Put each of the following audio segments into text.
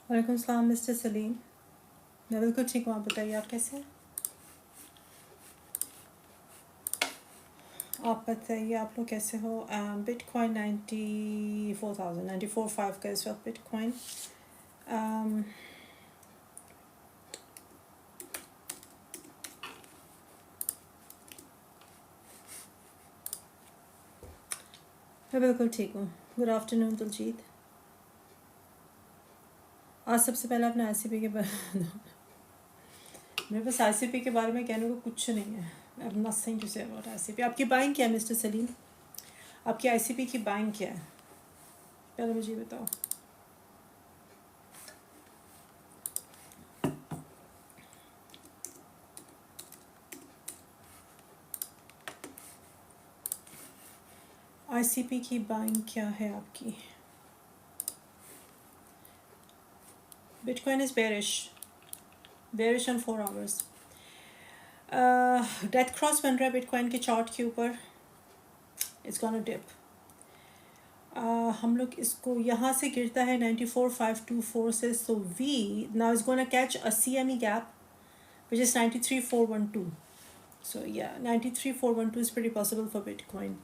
वालेकुम सलाम मिस्टर सलीम। मैं बिल्कुल ठीक हूँ, आप बताइए आप कैसे हैं? आप बताइए आप लोग कैसे हो? बिटकॉइन 94,000 94,500 का इस वक्त बिटकॉइन। मैं बिल्कुल ठीक हूँ। Good afternoon Diljit. आज सबसे पहले अपने आईसीपी के बारे मेरे पास आईसीपी के बारे में कहने को कुछ नहीं है। I have nothing to say about ICP. आपकी बाइंग क्या है मिस्टर सलीम? आपकी आईसीपी की बाइंग क्या है, पहले मुझे ये बताओ। आईसीपी की बाइंग क्या है आपकी? Bitcoin is bearish on 4 hours. Death cross बन रहा है बिटकॉइन के चार्ट के ऊपर। It's gonna dip. हम लोग इसको यहाँ से गिरता है 94,524 से, so we now is gonna catch a CME gap which is 93,412. So yeah, 93,412 is pretty possible for Bitcoin.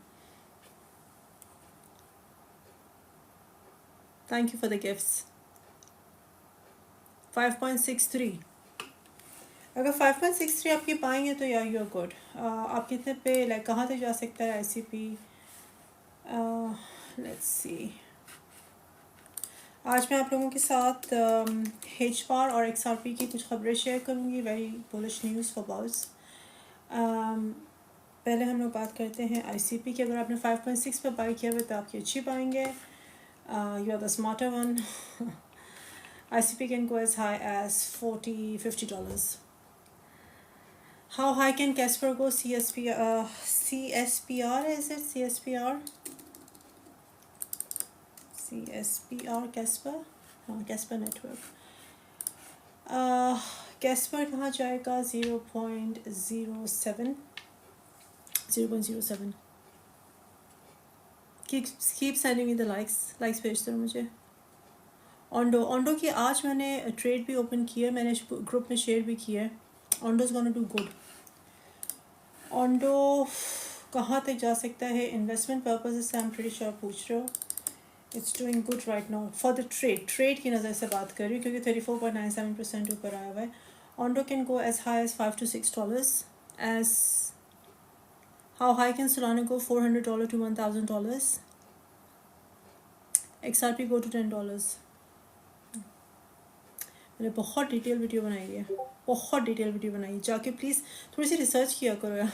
Thank you for the gifts. 5.63. अगर 5.63 आपकी पाएंगे तो यार यू आर गुड। आप कितने पे लाइक कहाँ तक जा सकता है ICP? Let's see. आज मैं आप लोगों के साथ हेज बार और XRP की कुछ खबरें शेयर करूँगी। Very bullish news for balls. पहले हम लोग बात करते हैं ICP की। अगर आपने 5.6 पर बाई किया हुआ तो आपकी अच्छी पाएंगे। You are the smarter one. ICP can go as high as $40-50. How high can Casper go? CSPR is it? CSPR Casper? हाँ, Casper नेटवर्क। कैस्पर कहाँ जाएगा? 0.07. Keep sending me the likes भेजते रहो मुझे। ओंडो की आज मैंने ट्रेड भी ओपन किया है, मैंने ग्रुप में शेयर भी किया है। Ondo is gonna do good. Ondo कहाँ तक जा सकता है इन्वेस्टमेंट पर्पज से? आई एम प्रीटी श्योर पूछ रहे हो। It's doing good right now for the trade की नज़र से बात कर रही हूँ, क्योंकि 34.97% ऊपर आया हुआ है। Ondo can go as high as $5 to $6 as how high can Solana go? $400 to $1,000. XRP go to $10. मैंने बहुत डिटेल वीडियो बनाई है, बहुत डिटेल वीडियो बनाई। जाके प्लीज़ थोड़ी सी रिसर्च किया करो यार।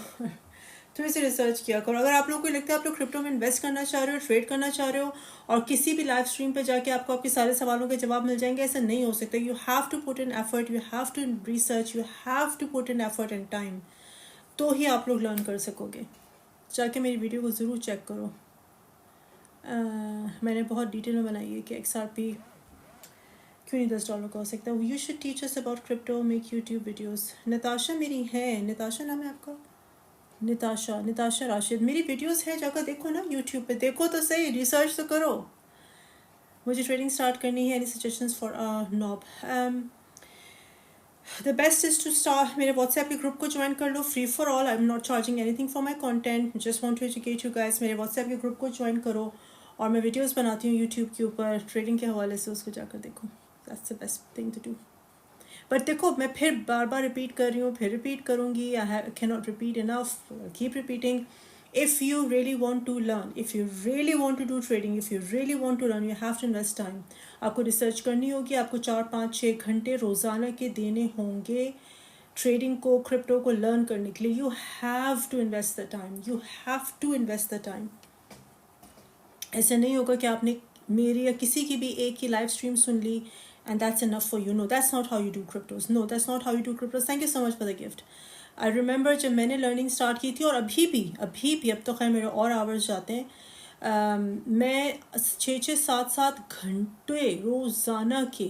थोड़ी सी रिसर्च किया करो। अगर आप लोगों को लगता है आप लोग क्रिप्टो में इन्वेस्ट करना चाह रहे हो, ट्रेड करना चाह रहे हो, और किसी भी लाइव स्ट्रीम पे जाके आपको आपके सारे सवालों के जवाब मिल जाएंगे, ऐसा नहीं हो सकता। You have to put in effort, you have to research, you have to put in effort and time, तो ही आप लोग लर्न कर सकोगे। जाके मेरी वीडियो को ज़रूर चेक करो। मैंने बहुत डिटेल में बनाई है कि XRP क्यों नहीं $10 का हो सकता है। You should teach us about crypto, make YouTube videos. Natasha मेरी है, नताशा नाम है आपका? निताशा राशिद। मेरी वीडियोस है, जाकर देखो ना यूट्यूब पे, देखो तो सही, रिसर्च तो करो। मुझे ट्रेडिंग स्टार्ट करनी है। Any suggestions for noob? The best is to start, मेरे व्हाट्सएप के ग्रुप को ज्वाइन कर लो, free for all. I am not charging anything for my content, just want to educate you guys. मेरे WhatsApp के group को join करो, और मैं वीडियोज़ बनाती हूँ यूट्यूब के ऊपर ट्रेडिंग के हवाले से, उसको जाकर देखो। That's the best thing to do. But देखो, मैं फिर बार बार रिपीट कर रही हूँ, फिर रिपीट करूँगी। I can not repeat enough, keep repeating. If you really want to learn, if you really want to do trading, if you really want to learn, you have to invest time. आपको research करनी होगी, आपको 4-5-6 घंटे रोज़ाना के देने होंगे trading को, क्रिप्टो को लर्न करने के लिए। You have to invest the time, you have to invest the time. ऐसा नहीं होगा कि आपने मेरी या किसी की भी एक ही लाइव स्ट्रीम सुन ली and that's enough for you. No, that's not how you do cryptos. No, that's not how you do cryptos. Thank you so much for the gift. I remember जब मैंने लर्निंग स्टार्ट की थी, और अभी भी अब तो खैर मेरे और आवर्स जाते हैं। मैं 6-7 घंटे रोज़ाना के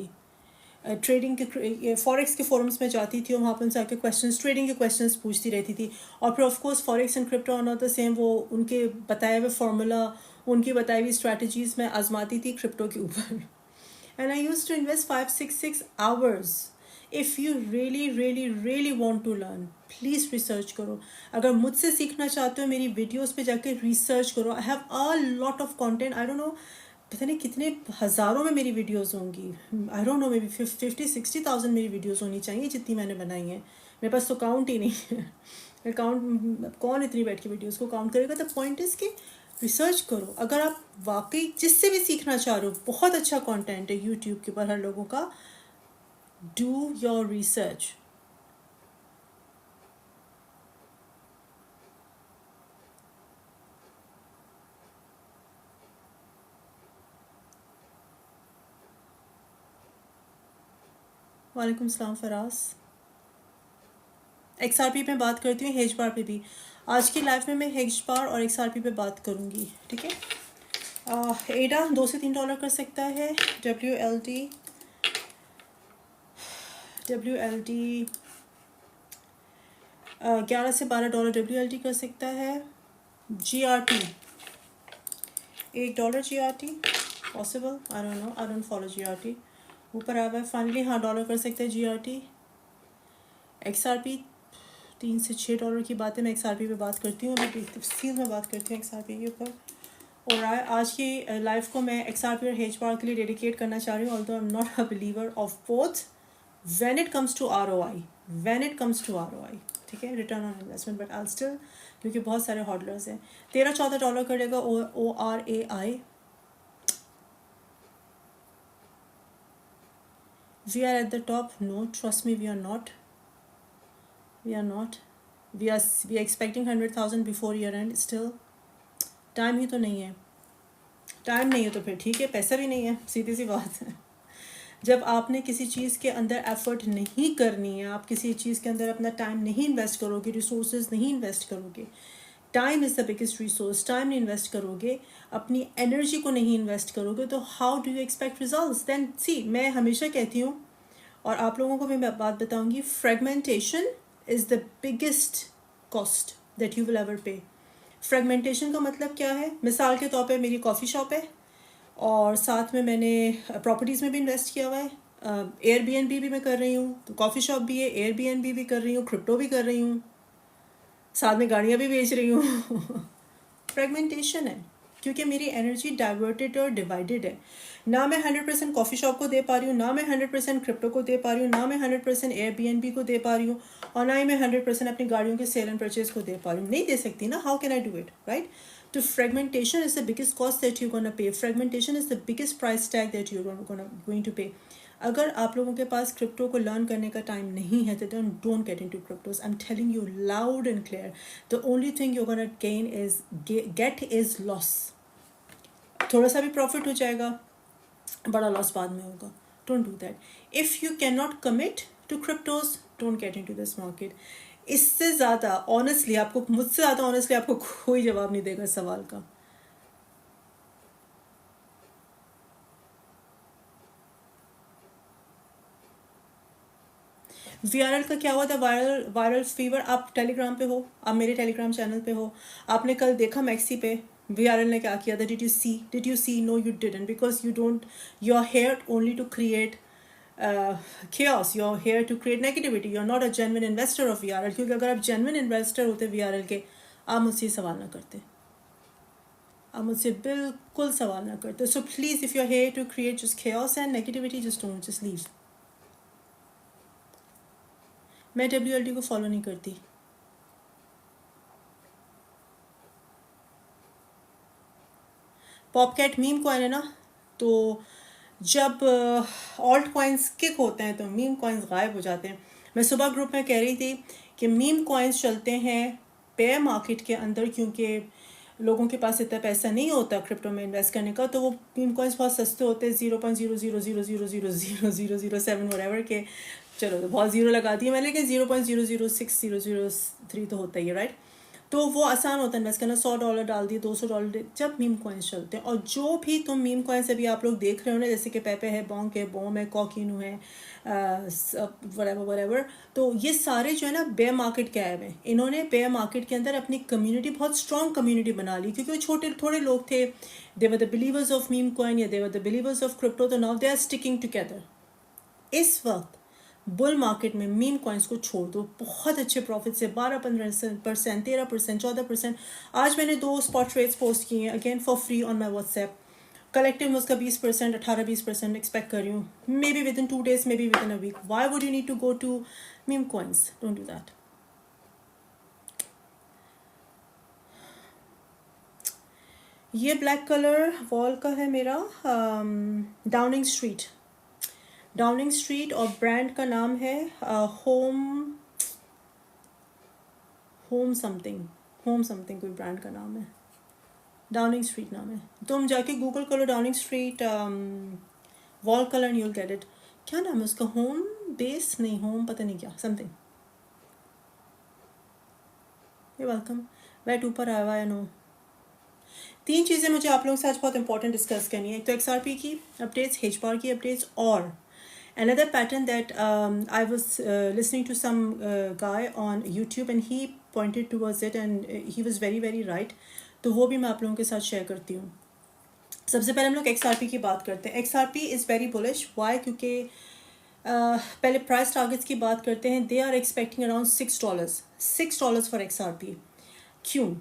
ट्रेडिंग के फॉरेक्स के फोरम्स में जाती थी, और वहाँ पर उनसे आके क्वेश्चंस, ट्रेडिंग के क्वेश्चंस पूछती रहती थी। और फिर of course forex and crypto are not the same. वो उनके बताए हुए फार्मूला, उनकी बताई हुई स्ट्रैटेजीज़ में आजमाती थी क्रिप्टो के ऊपर। and I used to invest 5 6 6 hours. If you really want to learn, please research करो. अगर मुझसे सीखना चाहते हो, मेरी वीडियोस पे जाके रिसर्च करो. I have a lot of content. I don't no, पता नहीं कितने हज़ारों में मेरी वीडियोस होंगी. आई don't no, may be 50 60 thousand मेरी वीडियोस होनी चाहिए जितनी मैंने बनाई हैं. मेरे पास तो काउंट ही नहीं है. मैं काउंट, कौन इतनी बैठ के वीडियोस को काउंट करेगा. द पॉइंट इज़ कि रिसर्च करो. अगर आप वाकई जिससे भी सीखना चाह रहे हो, बहुत अच्छा कंटेंट है यूट्यूब के ऊपर हर लोगों का. Do your research. वालेकुम सलाम फराज. XRP पे बात करती हूँ, हेज बार पे भी. आज की लाइफ में मैं हेज बार और XRP पे बात करूँगी. ठीक है. एडा $2 से $3 कर सकता है. WLD 11 से $12 WLD कर सकता है. GRT $1 GRT possible. I don't no, I don't follow GRT. ऊपर आ गया फाइनली. हाँ, $1 कर सकते हैं GRT. XRP $3 से $6 की बात है. मैं XRP पे बात करती हूँ, अभी तफसील में बात करती हूँ XRP के ऊपर. और आज की लाइफ को मैं XRP और हेज बार के लिए डेडिकेट करना चाह रही हूँ. Although I am not a believer of both when it comes to ROI. ठीक है, return on investment. But I still, क्योंकि बहुत सारे हॉडलर्स हैं. $13-14 करेगा ORAI. We are at the top. No, trust me, we are not. We are expecting 100,000 before year end. Still, time ही तो नहीं है. टाइम नहीं है तो फिर ठीक है, पैसा भी नहीं है. सीधी सी बात है. जब आपने किसी चीज़ के अंदर एफर्ट नहीं करनी है, आप किसी चीज़ के अंदर अपना टाइम नहीं इन्वेस्ट करोगे, रिसोर्सेज नहीं इन्वेस्ट करोगे. Time is the biggest resource. Time नहीं इन्वेस्ट करोगे, अपनी एनर्जी को नहीं इन्वेस्ट करोगे, तो how do you expect results then. See, मैं हमेशा कहती हूँ और आप लोगों को भी मैं बात बताऊँगी, fragmentation is the biggest cost that you will ever पे. फ्रेगमेंटेशन का मतलब क्या है. मिसाल के तौर पे मेरी कॉफ़ी शॉप है और साथ में मैंने प्रॉपर्टीज़ में भी इन्वेस्ट किया हुआ है. एयरबीएनबी भी मैं कर रही हूँ, तो कॉफ़ी शॉप भी है, एयरबीएनबी भी कर रही हूँ, क्रिप्टो भी कर रही हूँ, साथ में गाड़ियाँ भी बेच रही हूँ. फ्रेगमेंटेशन है, क्योंकि मेरी एनर्जी डाइवर्टेड और डिवाइडेड है. ना मैं 100% कॉफ़ी शॉप को दे पा रही हूँ, ना मैं 100% क्रिप्टो को दे पा रही हूँ, ना मैं 100% एयरबीएनबी को दे पा रही हूँ, और ना ही मैं 100% अपनी गाड़ियों के सेल एंड परचेज को दे पा रही हूँ. नहीं दे सकती ना. How can I do it, right. तो fragmentation is the biggest cost that you gonna pay. Fragmentation is the biggest price tag that you going to pay. अगर आप लोगों के पास क्रिप्टो को लर्न करने का टाइम नहीं है, तो don't get into cryptos. I am telling you loud and clear. The only thing you gonna gain is get is loss. थोड़ा सा भी प्रॉफिट हो जाएगा, बड़ा लॉस बाद में होगा. Don't do that. If you can not commit to cryptos, don't get into this market. इससे ज़्यादा ऑनेस्टली आपको, मुझसे ज़्यादा ऑनेस्टली आपको कोई जवाब नहीं देगा इस सवाल का. वीआरएल का क्या हुआ था. Viral fever. आप टेलीग्राम पे हो, आप मेरे टेलीग्राम चैनल पे हो, आपने कल देखा मैक्सी पे वीआरएल ने क्या किया था. Did you see. No you didn't, because you are here only to create chaos. You're here to create negativity. You're not a genuine investor of VRL. क्योंकि अगर आप genuine investor होते VRL के, आप मुझसे सवाल ना करते. आप मुझसे बिल्कुल सवाल ना करते. So please, if you're here to create just chaos and negativity, just leave. मैं WLD को फॉलो नहीं करती. पॉपकैट मीम कॉइन है ना, तो जब ऑल्ट कॉइन्स किक होते हैं तो मीम कॉइन्स गायब हो जाते हैं. मैं सुबह ग्रुप में कह रही थी कि मीम कॉइन्स चलते हैं बेयर मार्केट के अंदर, क्योंकि लोगों के पास इतना पैसा नहीं होता क्रिप्टो में इन्वेस्ट करने का, तो वो मीम कॉइन्स बहुत सस्ते होते हैं. 0.00000007 वरेवर के. चलो तो बहुत ज़ीरो लगा दिए मैंने, लेकिन 0.006003 तो होता ही है, राइट. तो वो आसान होता है इन्वेस्ट करना, $100 डाल दिए, $200 जब मीम कॉइन्स चलते हैं। और जो भी तुम मीम कॉइन्स अभी आप लोग देख रहे हो ना, जैसे कि पेपे है, बॉन्क है, बॉम है, कॉकिनू है, वरेवर वरेवर, तो ये सारे जो है ना बेयर मार्केट के आए हुए हैं। इन्होंने बेयर मार्केट के अंदर अपनी कम्युनिटी, बहुत स्ट्रॉन्ग कम्युनिटी बना ली, क्योंकि वो छोटे थोड़े लोग थे, they were the believers of meme coin या they were the believers of crypto, तो now they are sticking together. इस वक्त बुल मार्केट में मीम कॉइन्स को छोड़ दो, बहुत अच्छे प्रॉफिट से 12-15%, 13%, 14%। आज मैंने 2 स्पॉट ट्रेड्स पोस्ट किए हैं, again for free on my WhatsApp. Collective में उसका 20%, 18-20% एक्सपेक्ट कर रही हूँ, maybe within 2 days, maybe within a week. Why would you need to go to meme coins? Don't do that. ये black colour wall का है मेरा, Downing Street. Downing Street, और brand का नाम है home home something कोई brand का नाम है, डाउनिंग स्ट्रीट नाम है। तुम जाके गूगल करो Downing street wall colour and you'll get it. क्या नाम है उसका? होम बेस नहीं, होम पता नहीं क्या समथिंग। ये वेलकम, वेट ऊपर आया हुआ है। नो, 3 चीज़ें मुझे आप लोगों से आज बहुत इंपॉर्टेंट डिस्कस करनी है। एक तो XRP की अपडेट्स, हेज बार की अपडेट्स, और another pattern that I was listening to some guy on YouTube and he pointed towards it and he was very very right. तो वो भी मैं आप लोगों के साथ शेयर करती हूँ। सबसे पहले हम लोग XRP की बात करते हैं। XRP is very bullish. Why? क्योंकि पहले प्राइस टारगेट्स की बात करते हैं। They are expecting around $6 for XRP। क्यों?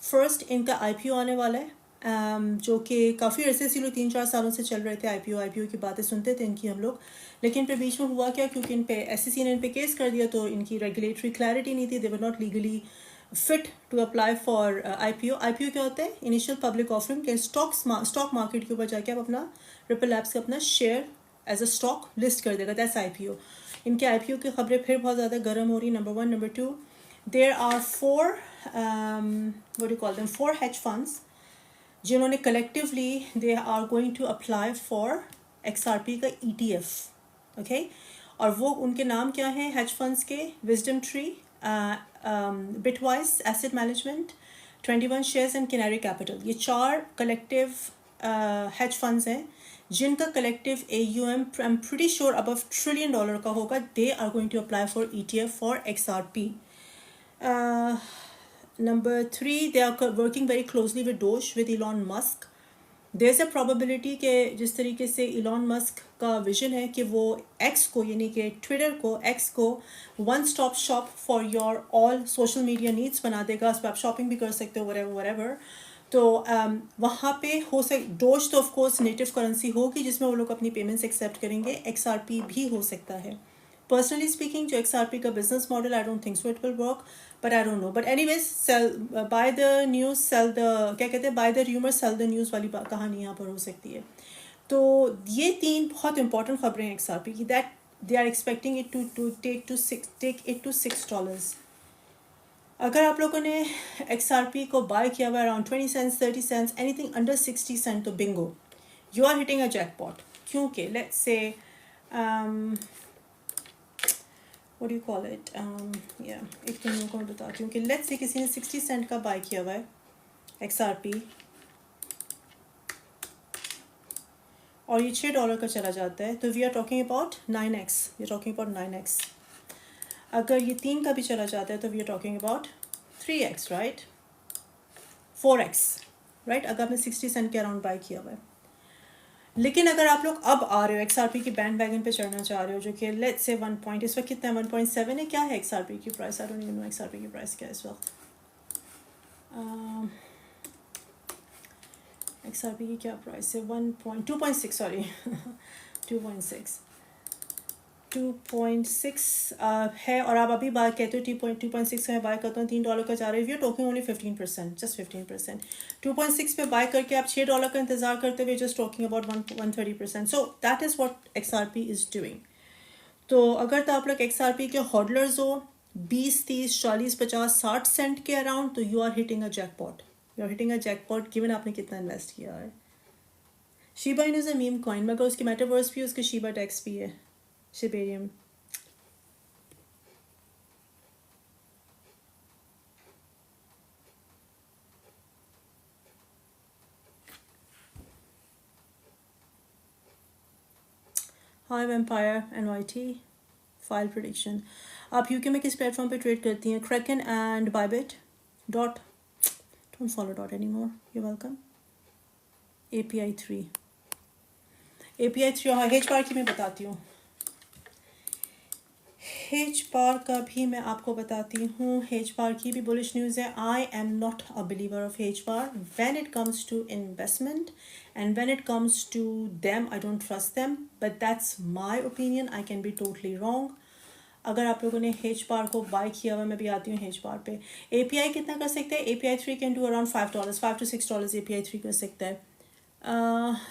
फर्स्ट, इनका IPO आने वाला है, जो कि काफ़ी अरसे से लोग 3-4 सालों से चल रहे थे। IPO की बातें सुनते थे इनकी हम लोग, लेकिन फिर बीच में हुआ क्या, क्योंकि इन पे SEC ने इन पे केस कर दिया, तो इनकी रेगुलेटरी क्लैरिटी नहीं थी। They were not legally fit to apply for IPO क्या होता है? इनिशियल पब्लिक ऑफरिंग के स्टॉक मार्केट के ऊपर जाके आप अपना रिपल लैब्स का अपना share as a stock list कर देगा, दैट्स IPO। इनके IPO की खबरें फिर बहुत ज़्यादा गर्म हो रही, number 1। Number 2, there are 4 hedge funds जिन्होंने collectively they are going to apply for XRP का ETF, ओके। और वो उनके नाम क्या हैं हेज फंड्स के? WisdomTree, Bitwise asset management, 21 shares and Canary Capital. ये 4 कलेक्टिव हेज फंड्स हैं जिनका collective AUM I am pretty sure above $1 trillion का होगा। They are going to apply for ETF for XRP। Number 3, they are working very closely with Doge, with Elon Musk. There's a probability कि जिस तरीके से Elon Musk का vision है कि वो X को, यानी कि ट्विटर को, X को one stop shop for your all social media needs बना देगा। उस पर आप शॉपिंग भी कर सकते हो, whatever। तो वहाँ पे हो डोज तो ऑफकोर्स नेटिव करेंसी होगी जिसमें वो लोग अपनी पेमेंट्स एक्सेप्ट करेंगे। XRP भी हो सकता है। पर्सनली स्पीकिंग, जो XRP का business model, I don't think so it will work, but I don't know. But anyways, sell buy the news, sell the, क्या कहते हैं, buy the rumour sell the news वाली कहानी यहाँ पर हो सकती है। तो ये 3 बहुत इंपॉर्टेंट खबरें हैं XRP की, that they are expecting it to take it to $6। अगर आप लोगों ने XRP को बाय किया हुआ around 20 cents, 30 cents, anything under 60 cents, तो bingo, you are hitting a jackpot. क्योंकि let's say what do you call it, एक तो मैं आपको बताती हूँ कि लेट्स से किसी ने 60 cent का बाय किया हुआ है XRP और ये $6 का चला जाता है, तो we are talking about 9x, we are talking about 9x। अगर ये 3 का भी चला जाता है तो we are talking about 3x, right, 4x, right, अगर आपने 60 cent के अराउंड बाय किया हुआ है। लेकिन अगर आप लोग अब आ रहे हो XRP की बैंड वैगन पे चढ़ना चाह रहे हो, जो कि लेट्स से 1 point, इस वक्त कितना है, 1.7 है। क्या है XRP की price? I don't even know XRP की प्राइस क्या है इस वक्त। XRP की क्या प्राइस है? 2.6, सॉरी 2.6 है। और आप अभी बाय कहते हो 2.6 का बाय करता हूँ, $3 का जा रहा है। We are talking only 15%, just 15%। 2.6 पे बाय करके आप $6 का इंतजार करते हुए just talking about 130%। So that is what XRP is doing. तो अगर तो आप लोग XRP के होल्डर्स हो 20, 30, 40, 50, 60 सेंट के अराउंड, तो you are hitting a jackpot. You are hitting a jackpot given आपने कितना इन्वेस्ट किया है। Shiba Inu is a meme coin, मगर उसके मेटावर्स भी, उसके शिबा टैक्स भी है, Shibarium. Hi empire NYT file prediction. आप यूके में किस प्लेटफॉर्म पे ट्रेड करती हैं? Kraken and Bybit. Dot, don't follow dot any more, you welcome. API 3 हाँ, हेज बार की मैं बताती हूँ। हेज बार का भी मैं आपको बताती हूँ। हेज बार की भी बुलिश न्यूज़ है। I am not a believer of H bar when it comes to investment and when it comes to them I don't trust them, but that's my opinion, I can be totally wrong. अगर आप लोगों ने hedge बार को buy किया हुआ, मैं भी आती हूँ हेज बार पे। API कितना कर सकते हैं? API 3 can do around $5, $5 to $6 API 3 कर सकता है।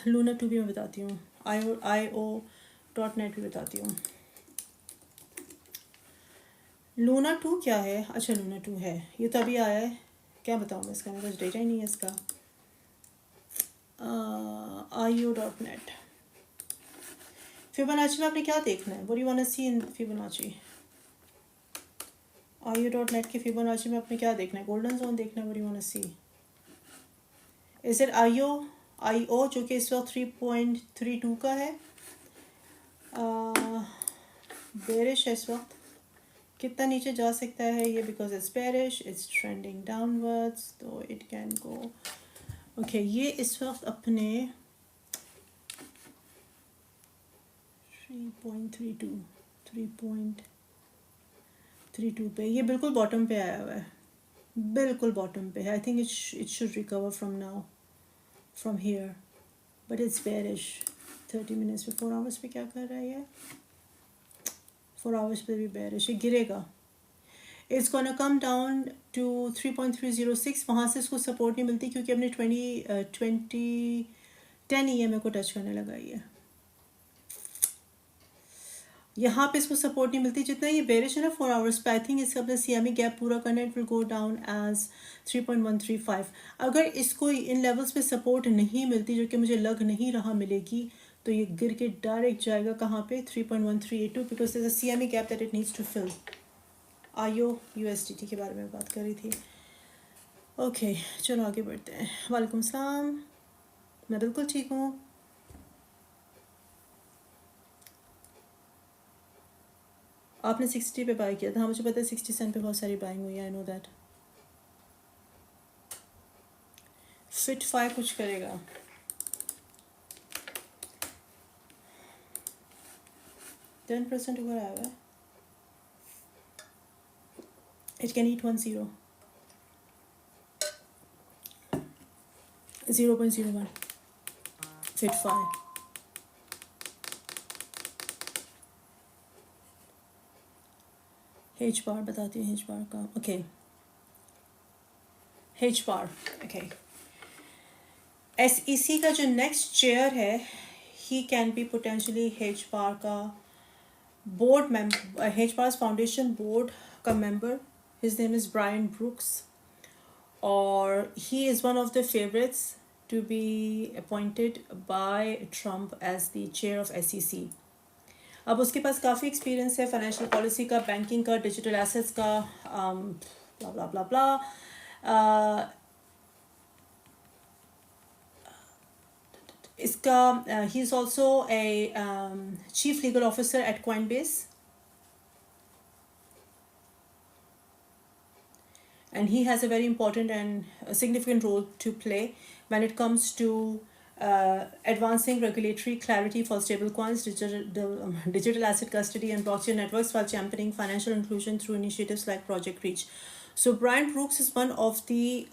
लूना 2 भी मैं बताती हूँ, IO.net भी बताती हूँ। लूना 2 क्या है? अच्छा लूना 2 है, ये तभी आया है, क्या बताऊँ मैं इसका, मेरे पास डेटा ही नहीं है इसका। IO.net। फिबोनाची में आपने क्या देखना है? What you want to see in Fibonacci? IO.net की फिबोनाची में आपने क्या देखना है? गोल्डन जोन देखना है? What you want to see? Is it IO जो कि इस वक्त 3.32 का है, बेरिश है इस वक्त। कितना नीचे जा सकता है ये? Because it's bearish, it's trending downwards, तो इट कैन गो। ओके, ये इस वक्त अपने 3.32 पे, ये बिल्कुल बॉटम पे आया हुआ है, बिल्कुल बॉटम पे है। I think it should recover from now, from here, but it's bearish. 30 minutes पे, 4 आवर्स पे क्या कर रहा है ये? 4 आवर्स पे भी बेरिश, ये गिरेगा। It's gonna come down to 3.306। वहाँ से इसको सपोर्ट नहीं मिलती क्योंकि अपने 10 EMA को टच करने लगा ये। यहाँ पे इसको सपोर्ट नहीं मिलती। जितना ये बेरिश है ना 4 आवर्स पे, आई थिंक इसका अपना CME गैप पूरा करना, it will go down as 3.135। अगर इसको इन लेवल्स पे सपोर्ट नहीं मिलती, जो कि मुझे लग नहीं रहा मिलेगी, तो ये गिर के डायरेक्ट जाएगा कहाँ पे? 3.1382, because there is a CME gap that it needs to fill. IO USDT के बारे में बात कर रही थी। ओके चलो आगे बढ़ते हैं। वालेकुम सलाम, मैं बिल्कुल ठीक हूँ। आपने 60 पे बाय किया था? हाँ मुझे पता है 60 सेंट पे बहुत सारी बाइंग हुई है, आई नो दैट। फिट 5 कुछ करेगा? %10 ऊपर आया हुआ है। It can eat 10, 0.01 fit 5। H bar बताती हूँ, हेज बार का। Okay H bar, okay. SEC का जो नेक्स्ट चेयर है, he can be potentially H bar का board member, H bars foundation board का member. His name is Brian Brooks, और he is one of the favourites to be appointed by Trump as the chair of SEC. अब उसके पास काफ़ी experience है financial policy का, banking का, digital assets का, ब्ला ब्ला ब्ला ब्ला। इसका he is also a chief legal officer eight Coinbase, and he has a very important and a significant role to play when it comes to advancing regulatory clarity for stablecoins, digital asset custody, and blockchain networks, while championing financial inclusion through initiatives like Project Reach. So Brian Brooks is one of the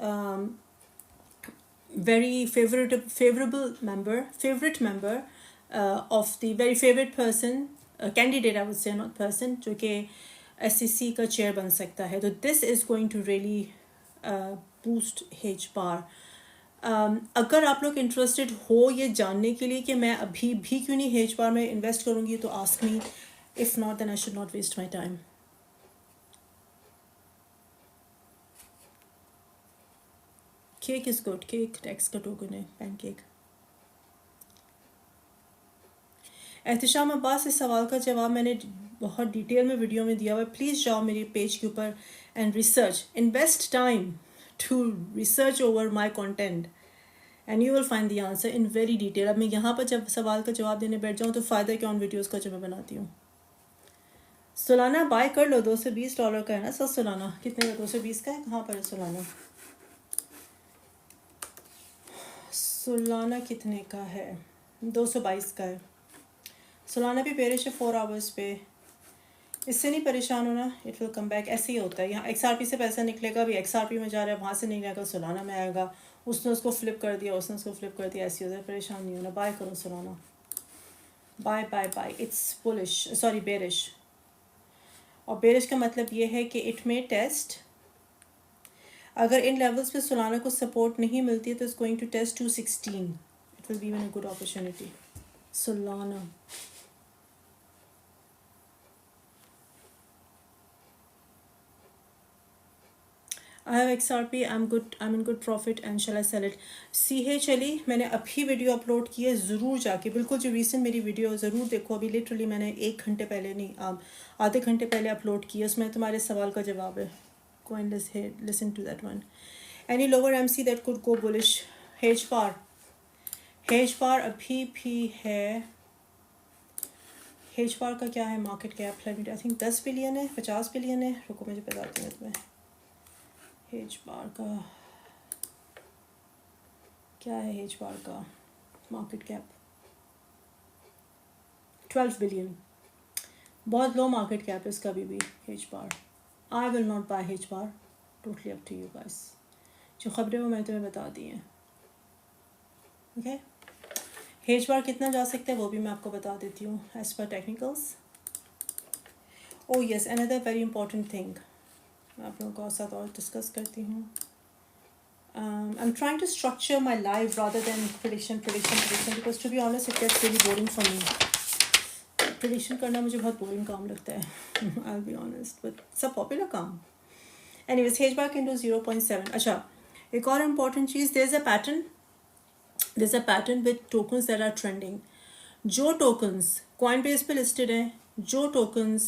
very favorite member of the very favorite person, candidate I would say, not person, जो कि SEC का chair बन सकता है। तो this is going to really boost H bar. अगर आप लोग इंटरेस्टेड हो ये जानने के लिए कि मैं अभी भी क्यों नहीं हेज बार में इन्वेस्ट करूँगी, तो ask me, if not then I should not waste my time. Cake is good, cake tax का टोकन है, पैनकेक। एहतिशाम अब्बास, इस सवाल का जवाब मैंने बहुत डिटेल में वीडियो में दिया हुआ है, प्लीज़ जाओ मेरी पेज के ऊपर and research, invest time to research over my content and you will find the answer in very detail. अब मैं यहाँ पर जब सवाल का जवाब देने बैठ जाऊँ तो फ़ायदा क्या उन वीडियोज़ का जो मैं बनाती हूँ. सोलाना बाय कर लो. $220 का है ना सर सोलाना. कितने का? 220 का है. कहाँ पर है सोलाना? सोलाना कितने का है? 222 का है. सोलाना भी पेरिश है 4 आवर्स पे. इससे नहीं परेशान होना. It will come back. ऐसे ही होता है. यहाँ XRP से पैसा निकलेगा, अभी XRP में जा रहा है, वहाँ से नहीं आएगा सोलाना में आएगा. उसने उसको फ्लिप कर दिया, उसने उसको फ्लिप कर दिया. ऐसे होता है. परेशान नहीं होना. बाय करो Solana. Buy buy buy. It's bullish, sorry bearish. और बेरिश का मतलब ये है कि इट में टेस्ट, अगर इन लेवल्स पे सोलाना को सपोर्ट नहीं मिलती है तो it's going to test 216. It will be one a good opportunity. Solana I have XRP, I'm in good profit and shall I sell it? CH Ali मैंने अभी वीडियो अपलोड की है. ज़रूर जाके बिल्कुल जो रीसेंट मेरी वीडियो ज़रूर देखो. अभी लिटरली मैंने 1 घंटे पहले नहीं, आधे घंटे पहले अपलोड की है. उसमें तुम्हारे सवाल का जवाब है. Go and listen to that one. Any lower MC that could go bullish? H bar अभी भी है. H bar का क्या है market cap? I think 10 billion है, 50 बिलियन है. रुको मुझे बताती हूँ तुम्हें. H bar का क्या है? H bar का मार्केट कैप 12 बिलियन. बहुत लो मार्केट कैप है इसका अभी भी. H bar I will not buy H bar. Totally up to you guys. जो खबरें वो मैं तुम्हें बता दी हैं. ओके. H bar कितना जा सकता है वो भी मैं आपको बता देती हूँ एज पर technicals. Oh yes, another very important thing मैं आप लोगों के साथ और डिस्कस करती हूँ. I'm trying to structure my life rather than prediction because to be honest it gets really boring for me. Prediction करना मुझे बहुत boring काम लगता है. I'll be honest, but it's a popular काम. Anyways, H bar can do 0.7. अच्छा, एक और important cheese, there's a pattern with tokens that are trending. जो tokens Coinbase पे listed हैं, जो tokens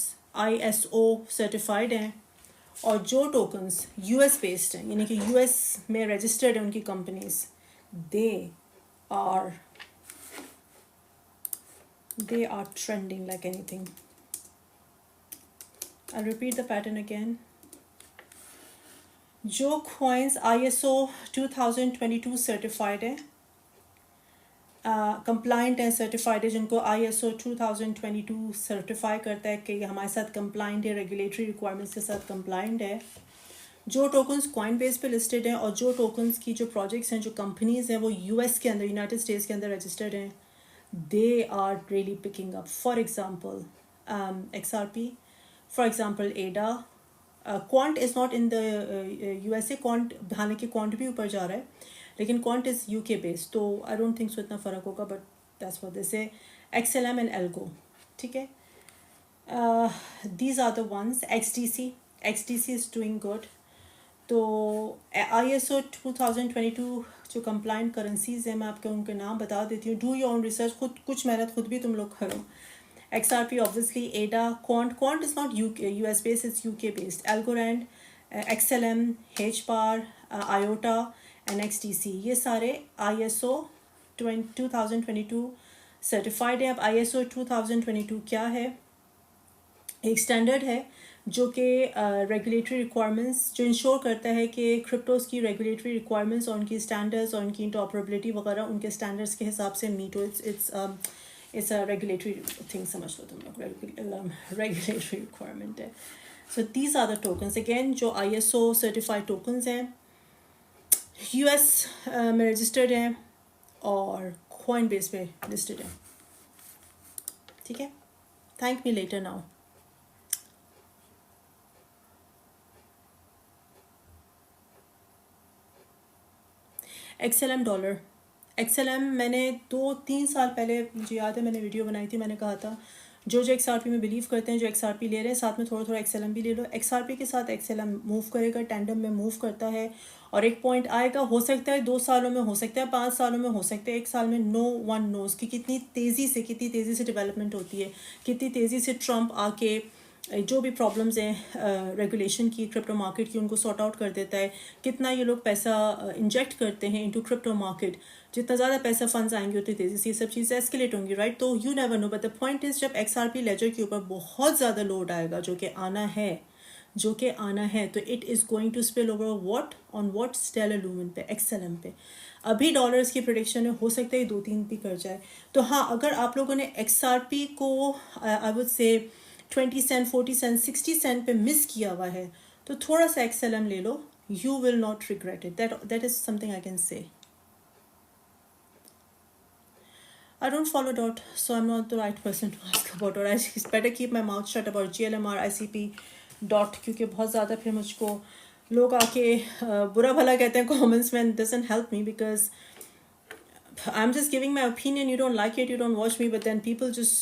ISO certified हैं, और जो टोकन्स US बेस्ड हैं, यानी कि US में रजिस्टर्ड हैं उनकी companies, they are trending like anything. I repeat the pattern again. जो कॉइन्स ISO 2022 सर्टिफाइड है, कंप्लाइंट है, सर्टिफाइड है, जिनको ISO 2022 सर्टिफाई करता है कि हमारे साथ कंप्लाइंट है, रेगुलेटरी रिक्वायरमेंट्स के साथ कंप्लाइंट है. जो टोकन्स कॉइनबेस पे लिस्टेड हैं और जो टोकन्स की जो प्रोजेक्ट्स हैं, जो कंपनीज हैं वो US के अंदर, यूनाइटेड स्टेट्स के अंदर रजिस्टर्ड हैं, they are really picking up. For example XRP, for example ADA. Quant is not in the USA. Quant, हालांकि क्वांट भी ऊपर जा रहा है, लेकिन क्वांट इज़ UK बेस्ड, तो आई डोंट थिंक सो इतना फ़र्क होगा, but that's what they say. XLM and Algo. ठीक है. These are the ones. XDC is doing good. तो ISO 2022 जो कंप्लाइंट करेंसीज हैं, मैं आपको उनके नाम बता देती हूँ. Do your own research. खुद कुछ मेहनत खुद भी तुम लोग करो. XRP obviously, ADA, Quant is not US based, it's UK based. Algorand, XLM, H bar, IOTA and XDC, ये सारे ISO 2022 सर्टिफाइड है. अब ISO 2022 क्या है? एक स्टैंडर्ड है जो कि रेगुलेटरी रिक्वायरमेंट्स जो इंश्योर करता है कि क्रिप्टोज़ की रेगुलेटरी रिक्वायरमेंट्स और उनकी स्टैंडर्ड्स और उनकी इंटरऑपरेबिलिटी वगैरह उनके स्टैंडर्ड्स के हिसाब से मीट हो. इट्स अ रेगुलेटरी थिंग, समझ लो तुम लोग. रेगुलेटरी रिक्वायरमेंट है. So these are the tokens again जो ISO सर्टिफाइड टोकन्स हैं, US में रजिस्टर्ड हैं और कॉइनबेस पे लिस्टेड हैं. ठीक है. Thank me later now. XLM dollar. XLM मैंने 2-3 साल पहले, मुझे याद है मैंने वीडियो बनाई थी, मैंने कहा था जो XRP में बिलीव करते हैं, जो XRP ले रहे हैं, साथ में थोड़ा थोड़ा XLM भी ले लो. XRP के साथ XLM मूव करेगा, टैंडम में मूव करता है, और एक पॉइंट आएगा, हो सकता है 2 सालों में, हो सकता है 5 सालों में, हो सकता है 1 साल में. नो वन नोज़ कि कितनी तेज़ी से डेवलपमेंट होती है, कितनी तेज़ी से ट्रम्प आके जो भी प्रॉब्लम्स हैं रेगुलेशन की, क्रिप्टो मार्केट की, उनको सॉर्ट आउट कर देता है। कितना ये लोग पैसा इंजेक्ट करते हैं इनटू क्रिप्टो मार्केट, जितना ज़्यादा पैसा फंड्स आएंगे उतनी तेज़ी से ये सब चीज़ें एस्केलेट होंगी, राइट? तो you never know, but the point is जब XRP लेजर के ऊपर बहुत ज़्यादा लोड आएगा, जो कि आना है, तो it is going to spill over what on what, Stellar lumen पे, XLM पे। अभी डॉलर्स की प्रोडिक्शन है, हो सकता है 2-3 भी कर जाए। तो हाँ, अगर आप लोगों ने XRP को आई would say 20 cent, 40 cent, 60 cent पे मिस किया हुआ है, तो थोड़ा सा XLM ले लो, you will not regret it, that is something I can say. I don't follow DOT, so I'm not the right person to ask about DOT. I better keep my mouth shut about GLMR, ICP, DOT, क्योंकि बहुत ज़्यादा फिर मुझको लोग आके बुरा भला कहते हैं कमेंट्स में, doesn't help me because I'm just giving my opinion. You don't like it, you don't watch me, but then people just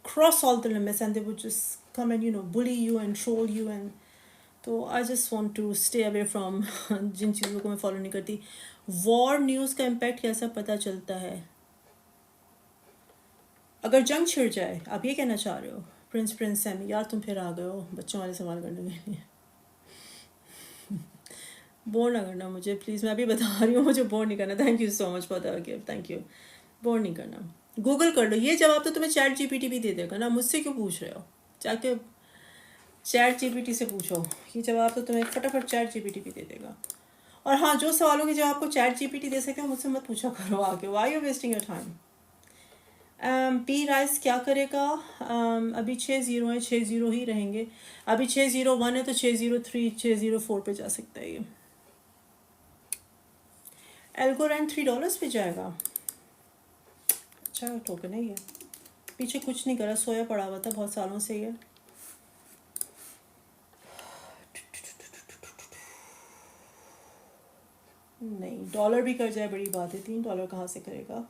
cross all the limits and they would just come and bully you and troll you, and तो I just want to stay away from जिन चीज़ों को मैं follow नहीं करती। War news का impact कैसा पता चलता है? अगर जंग छिड़ जाए, आप ये कहना चाह रहे हो? प्रिंस सैमी, यार तुम फिर आ गए हो बच्चों वाले सवाल करने के लिए। बोर ना करना मुझे प्लीज़, मैं अभी बता रही हूँ, मुझे बोर नहीं करना। Thank you so much for the gift, thank you. Bore नहीं करना, गूगल कर लो, ये जवाब तो तुम्हें चैट GPT भी दे देगा ना, मुझसे क्यों पूछ रहे हो? जाके चैट GPT से पूछो, ये जवाब तो तुम्हें फटाफट चैट GPT भी दे देगा। और हाँ, जो सवालों के जवाब को चैट GPT दे सकते हो, मुझसे मत पूछा करो आगे, why you wasting your time. P rice क्या करेगा? अभी 6-0 है, 6-0 ही रहेंगे। अभी 6-0-1 है, तो 6-0-3, 6-0-4 पे जा सकता है ये। एल्गोरैंड $3 पे जाएगा। अच्छा टोकन है ये, पीछे कुछ नहीं करा, सोया पड़ा हुआ था बहुत सालों से ये। नहीं, डॉलर भी कर जाए बड़ी बात है, $3 कहाँ से करेगा?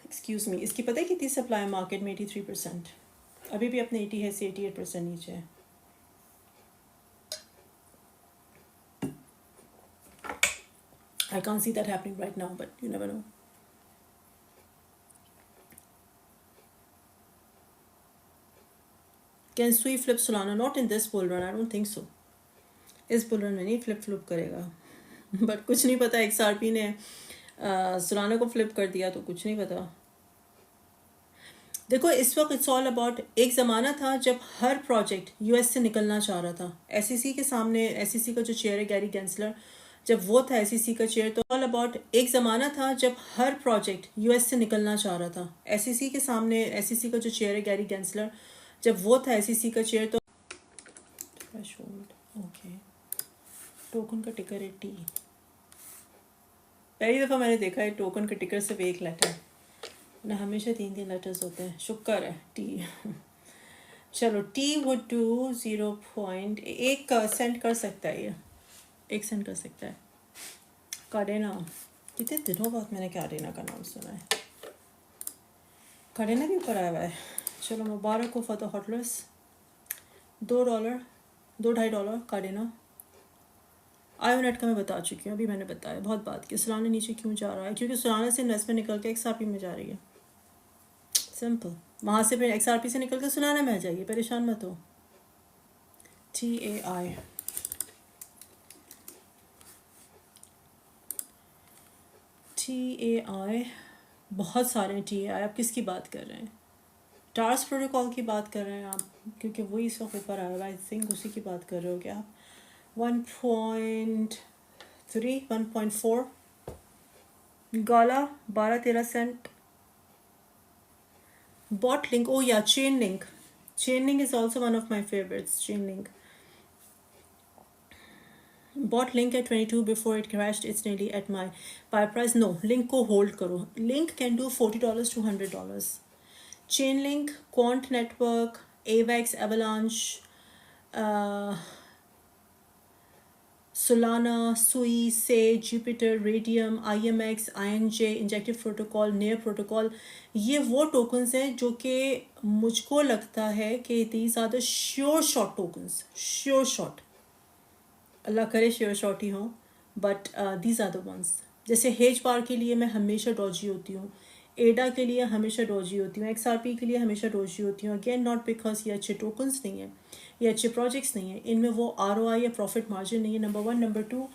एक्सक्यूज़ मी, इसकी पता है कितनी सप्लाई मार्केट में? 83%। अभी भी अपने 80 है से 88% नीचे है। I can't see that happening right now, but you never know. Can Sui flip Solana? Not in this bull run, I don't think so. इस बुल रन में नहीं फ्लिप करेगा। बट कुछ नहीं पता, XRP ने सोलाना को फ्लिप कर दिया, तो कुछ नहीं पता। देखो इस वक्त इट्स ऑल अबाउट, एक ज़माना था जब हर प्रोजेक्ट US से निकलना चाह रहा था। SEC के सामने, SEC का जो चेयर है गैरी गेंसलर, जब वो था SEC का चेयर, तो ऑल अबाउट, एक ज़माना था जब हर प्रोजेक्ट US से निकलना चाह रहा था। SEC के सामने, SEC का जो चेयर है गैरी गेंसलर, जब वो था SEC का चेयर, तो ओके, टोकन का टिकर है T। पहली दफ़ा मैंने देखा है टोकन के टिकर सिर्फ एक लेटर ना, हमेशा 3 लेटर्स होते हैं। शुक्र है T। चलो T वुड डू 0.1 सेंट कर सकता है ये, 1 सेंट कर सकता है। कार्डेना, कितने दिनों बाद मैंने कार्डेना का नाम सुना है। कार्डेना भी ऊपर आया हुआ है। चलो मुबारक हो फॉर द हॉटलेस। $2, $2-2.5 कार्डेना। आयोनेट का मैं बता चुकी हूँ, अभी मैंने बताया, बहुत बात की। सोलाना नीचे क्यों जा रहा है? क्योंकि सोलाना से इन्वेस्टमेंट निकल के XRP में जा रही है, सिंपल। वहाँ से फिर XRP से निकल कर सोलाना में आ जाइए, परेशान मत हो। TAI, बहुत सारे TAI। आप किसकी बात कर रहे हैं? टार्स प्रोटोकॉल की बात कर रहे हैं आप, क्योंकि वही इस वक्त ऊपर आया, आई थिंक उसी की बात कर रहे हो क्या आप? 1.3, 1.4, Gala 12-13 cent. Bought link, oh yeah, Chainlink is also one of my favorites. Chainlink bought Link at 22 before it crashed. It's nearly at my buy price. No, Link को hold करो, Link can do $40 to $100. Chainlink, Quant Network, AVAX, Avalanche, Solana, Sui, Sage, Jupiter, Radium, IMX, INJ, Injective Protocol, Near Protocol, ये वो tokens हैं जो कि मुझको लगता है कि these are the sure shot tokens, sure shot, अल्लाह करे sure shot ही हों, but these are the ones। जैसे हेज बार के लिए मैं हमेशा डॉजी होती हूँ, एडा के लिए हमेशा रोजी होती हूँ, XRP के लिए हमेशा रोजी होती हूँ। अगेन नॉट बिकॉज ये अच्छे टोकन्स नहीं है, ये अच्छे प्रोजेक्ट्स नहीं है, इनमें वो ROI या प्रॉफिट मार्जिन नहीं है, नंबर वन। नंबर टू,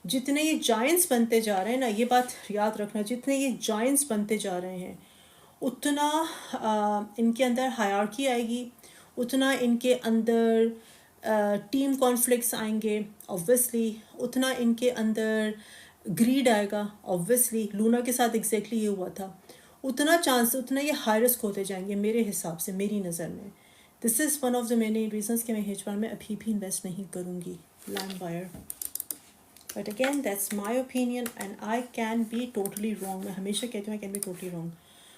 जितने ये जायंट्स बनते जा रहे हैं ना, ये बात याद रखना, जितने ये जायंट्स बनते जा रहे हैं उतना इनके अंदर हायरार्की आएगी, उतना इनके अंदर टीम कॉन्फ्लिक्ट्स आएंगे ऑब्वियसली, उतना इनके अंदर ग्रीड आएगा ऑब्वियसली। लूना के साथ एग्जैक्टली ये हुआ था। उतना चांस, उतना ये हाई रिस्क होते जाएंगे मेरे हिसाब से, मेरी नज़र में। This is one of the many reasons कि मैं हेज फंड में अभी भी इन्वेस्ट नहीं करूँगी, land buyer. But again that's my opinion and I can be totally wrong. मैं हमेशा कहती हूँ I can be totally wrong.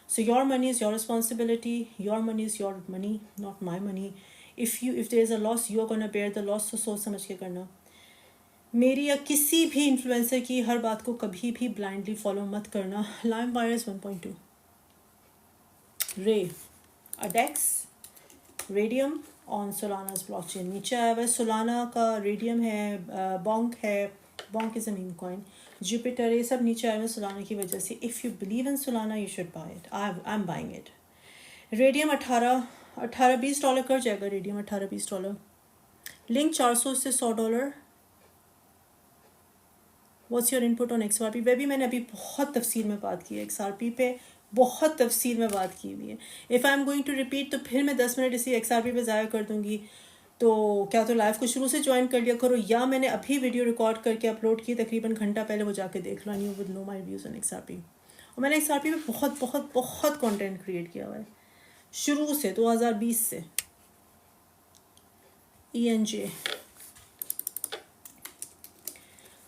So your money is your responsibility, your money is your money, not my money. If there is a loss you are gonna bear the loss, तो सोच समझ के करना। मेरी या किसी भी इन्फ्लुएंसर की हर बात को कभी भी ब्लाइंडली फॉलो मत करना। Lime virus 1.2, Ray, Adex, Raydium on Solana's blockchain. नीचे आया हुआ सोलाना का, रेडियम है, बॉन्क है, Bonk is a meme coin, Jupiter, ये सब नीचे आया हुआ सोलाना की वजह से। If you believe in Solana you should buy it, I am buying it. Raydium 18-20 dollar कर जाएगा, रेडियम 18-20 डॉलर। लिंक 400 से $100। What's your input on XRP? वह भी मैंने अभी बहुत तफसील में बात की है, XRP पे बहुत तफसील में बात की हुई है। If I am going to repeat तो फिर मैं 10 मिनट इसी XRP पे ज़ाया कर दूँगी। तो क्या तो लाइव को शुरू से ज्वाइन कर लिया करो, या मैंने अभी वीडियो रिकॉर्ड करके अपलोड की तकरीबन घंटा पहले, वो जाके देख लो, and you would know my views on XRP। और मैंने XRP पे बहुत बहुत बहुत कंटेंट क्रिएट किया हुआ है शुरू से, 2020 से। ENJ,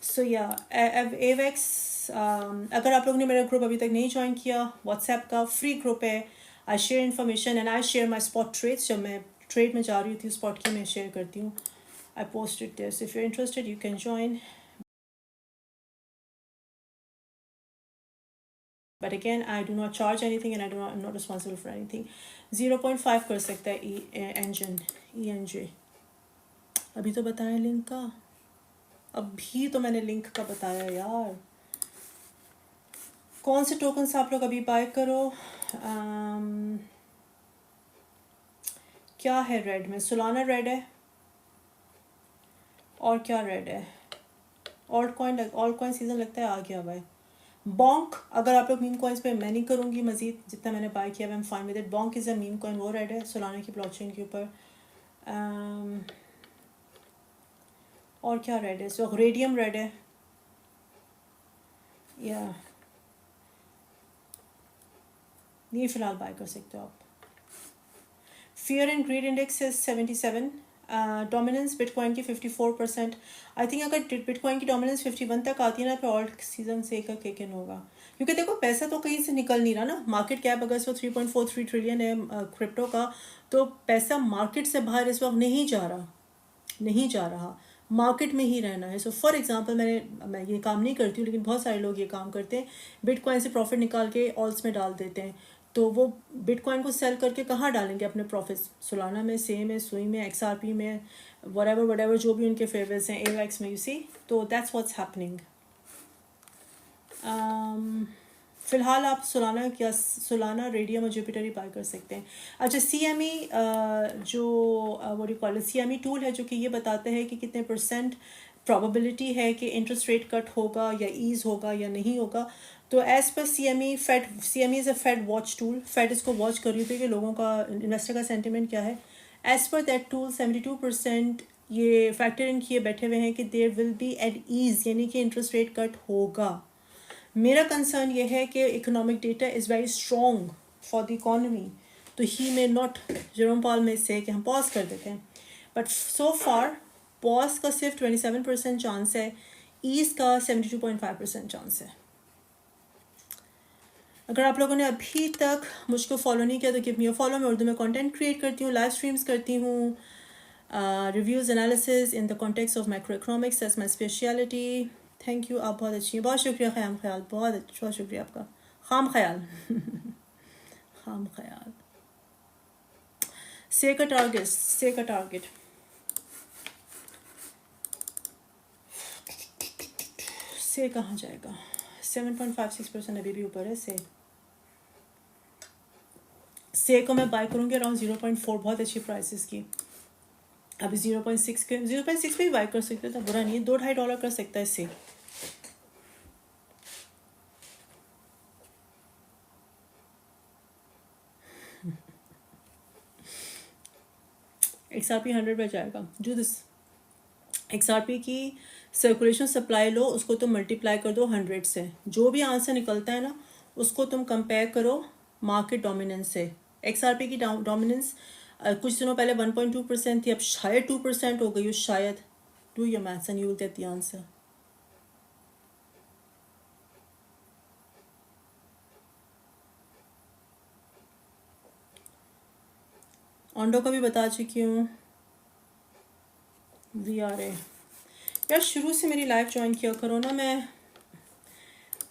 सो या AVEX। अगर आप लोग ने मेरा ग्रुप अभी तक नहीं ज्वाइन किया, व्हाट्सएप का फ्री ग्रुप है। I share information and I share my spot trades. जब मैं ट्रेड में जा रही थी स्पॉट की, मैं शेयर करती हूँ। I post it there, so if you are interested you can join. But again I do not charge anything and I am not responsible for anything. 0.5 कर सकता है एंजन ENJ। अभी तो बताया लिंक का, अभी तो मैंने लिंक का बताया यार। कौन से टोकन्स आप लोग अभी बाय करो? क्या है रेड में? सोलाना रेड है, और क्या रेड है? ऑल्ट कॉइन सीजन लगता है आ गया हुआ है। बॉन्क, अगर आप लोग मीम कॉइन्स पे, मैं नहीं करूँगी मजीद, जितना मैंने बाय किया I am fine with it. Bonk is a meme coin, वो रेड है सोलाना की ब्लॉकचेन के ऊपर। और क्या रेड है? सो रेडियम रेड है, या ये फ़िलहाल बाय कर सकते हो आप। फियर एंड ग्रीड इंडेक्स है 77, डोमिनेंस बिटकॉइन की 54%। आई थिंक अगर बिटकॉइन की डोमिनेंस 51 तक आती है ना, फिर ऑल्ट सीजन से का किक इन होगा। क्योंकि देखो पैसा तो कहीं से निकल नहीं रहा ना। मार्केट कैप अगर इसको 3.43 ट्रिलियन है क्रिप्टो का, तो पैसा मार्केट से बाहर इस वक्त नहीं जा रहा, नहीं जा रहा, मार्केट में ही रहना है। सो फॉर एग्जांपल मैं ये काम नहीं करती हूँ, लेकिन बहुत सारे लोग ये काम करते हैं, बिटकॉइन से प्रॉफिट निकाल के ऑल्स में डाल देते हैं। तो वो बिटकॉइन को सेल करके कहाँ डालेंगे अपने प्रॉफिट्स? सोलाना में, से में, सुई में, XRP में, वटेवर जो भी उनके फेवरेट्स हैं, AVEX में, यू सी। तो दैट्स व्हाट्स हैपनिंग। फ़िलहाल आप सोलाना, रेडियम और जुपिटर ही बाय कर सकते हैं। अच्छा, CME जो वो कॉल CME टूल है, जो कि ये बताते हैं कि कितने % प्रोबेबिलिटी है कि इंटरेस्ट रेट कट होगा या ईज होगा या नहीं होगा। तो as per CME is a Fed watch tool. Fed इसको वॉच कर रही थी कि लोगों का, इन्वेस्टर का सेंटिमेंट क्या है। एज़ पर दैट टूल 72% ये फैक्टर इन किए बैठे हुए हैं कि there will be at ease, यानी कि इंटरेस्ट रेट कट होगा। मेरा कंसर्न ये है कि economic data is very strong for the economy, तो ही मे नॉट, जेरोम पॉल में से कि हम पॉज कर देते हैं, बट सो फार पॉज का सिर्फ 27% चांस है, ईज का 72.5% चांस है। अगर आप लोगों ने अभी तक मुझको फॉलो नहीं किया तो गिव मी अ फॉलो। मैं उर्दू में कंटेंट क्रिएट करती हूँ, लाइव स्ट्रीम्स करती हूँ, reviews analysis in the context of micro economics, that's my speciality. Thank you, आप बहुत अच्छी हैं, बहुत शुक्रिया। ख़याम ख्याल, बहुत शुक्रिया आपका। खाम ख्याल खाम ख्याल। से का टारगेट से कहाँ जाएगा? 7.56% अभी भी ऊपर है से। से को मैं बाय करूँगी अराउंड 0.4, बहुत अच्छी प्राइसेस की। अभी 0.6 पे भी बाय कर सकते हो तो बुरा नहीं है, $2-2.5 कर सकता है से। XRP 100 पे जाएगा। डू दिस, XRP की सर्कुलेशन सप्लाई लो, उसको तुम मल्टीप्लाई कर दो 100 से, जो भी आंसर निकलता है ना उसको तुम कंपेयर करो मार्केट डोमिनेंस से। XRP की डोमिनेंस कुछ दिनों पहले 1.2% थी, अब शायद 2% हो गई हो शायद। Do your maths and you will get the answer. Ondo का भी बता चुकी हूँ। VRA यार शुरू से मेरी लाइफ ज्वाइन किया करो ना, मैं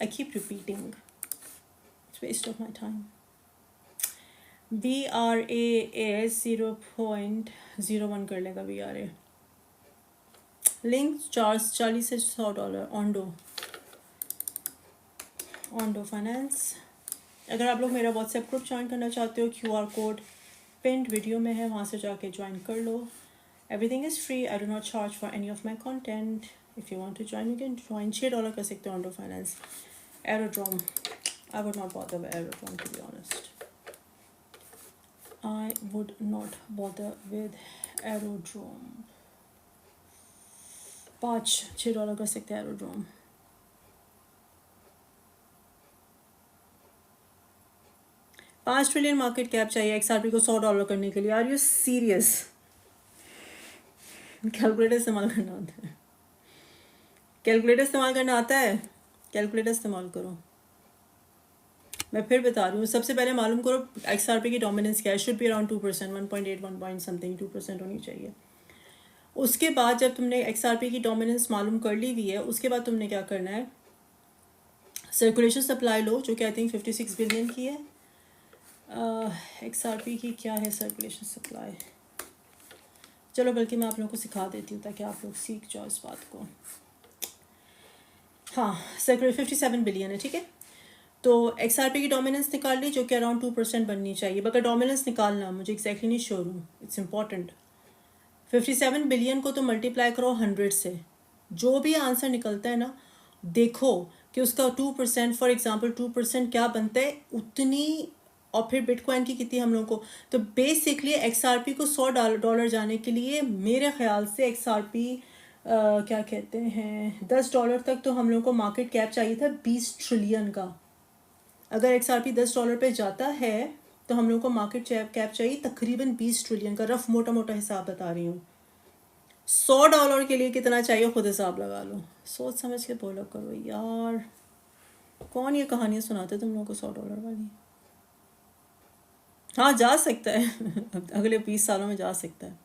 I keep repeating, it's waste of my time. VRA 0.01 कर लेगा VRA। लिंक चार्ज $40 से $100। Ondo finance. अगर आप लोग मेरा व्हाट्सएप ग्रुप ज्वाइन करना चाहते हो, QR कोड पिंड वीडियो में है, वहाँ से जाके ज्वाइन कर लो। Everything is free, I do not charge for any of my content. If you want to join you can join. $6 कर सकते हो Ondo finance. Aerodrome, I would not bother with Aerodrome to be honest. I would not bother with aerodrome। $6 कर सकते हैं aerodrome. $5 trillion market cap चाहिए XRP को $100 करने के लिए। Are you serious? कैलकुलेटर इस्तेमाल करना आता है? कैलकुलेटर इस्तेमाल करना आता है? कैलकुलेटर इस्तेमाल करो। मैं फिर बता रही हूँ, सबसे पहले मालूम करो XRP की डोमिनेंस क्या है। Should be around 2%, 1.8, 1 point something 2% होनी चाहिए। उसके बाद जब तुमने XRP की डोमिनेंस मालूम कर ली हुई है, उसके बाद तुमने क्या करना है, सर्कुलेशन सप्लाई लो जो कि आई थिंक 56 बिलियन की है। XRP की क्या है सर्कुलेशन सप्लाई? चलो बल्कि मैं आप लोगों को सिखा देती हूँ ताकि आप लोग सीख जाओ इस बात को। हाँ, सर्कुलेशन 57 बिलियन है, ठीक है। तो XRP की डोमिनेंस निकाल ली जो कि अराउंड 2% बननी चाहिए। मगर डोमिनेंस निकालना मुझे एक्जैक्टली नहीं श्योर हूँ, इट्स इम्पॉर्टेंट। 57 बिलियन को तो मल्टीप्लाई करो 100 से, जो भी आंसर निकलता है ना देखो कि उसका 2%, फॉर एग्जांपल 2% क्या बनता है उतनी, और फिर बिटकॉइन की कितनी हम लोगों को। तो बेसिकली XRP को $100 जाने के लिए मेरे ख्याल से XRP क्या कहते हैं $10 तक तो हम लोगों को मार्केट कैप चाहिए था 20 ट्रिलियन का। अगर XRP $10 पे जाता है तो हम लोगों को मार्केट कैप चाहिए तकरीबन 20 ट्रिलियन का। रफ मोटा मोटा हिसाब बता रही हूँ। $100 के लिए कितना चाहिए खुद हिसाब लगा लो। सोच समझ के बोला करो यार, कौन ये कहानियाँ सुनाते तुम लोगों को $100 वाली। हाँ जा सकता है अगले 20 सालों में जा सकता है।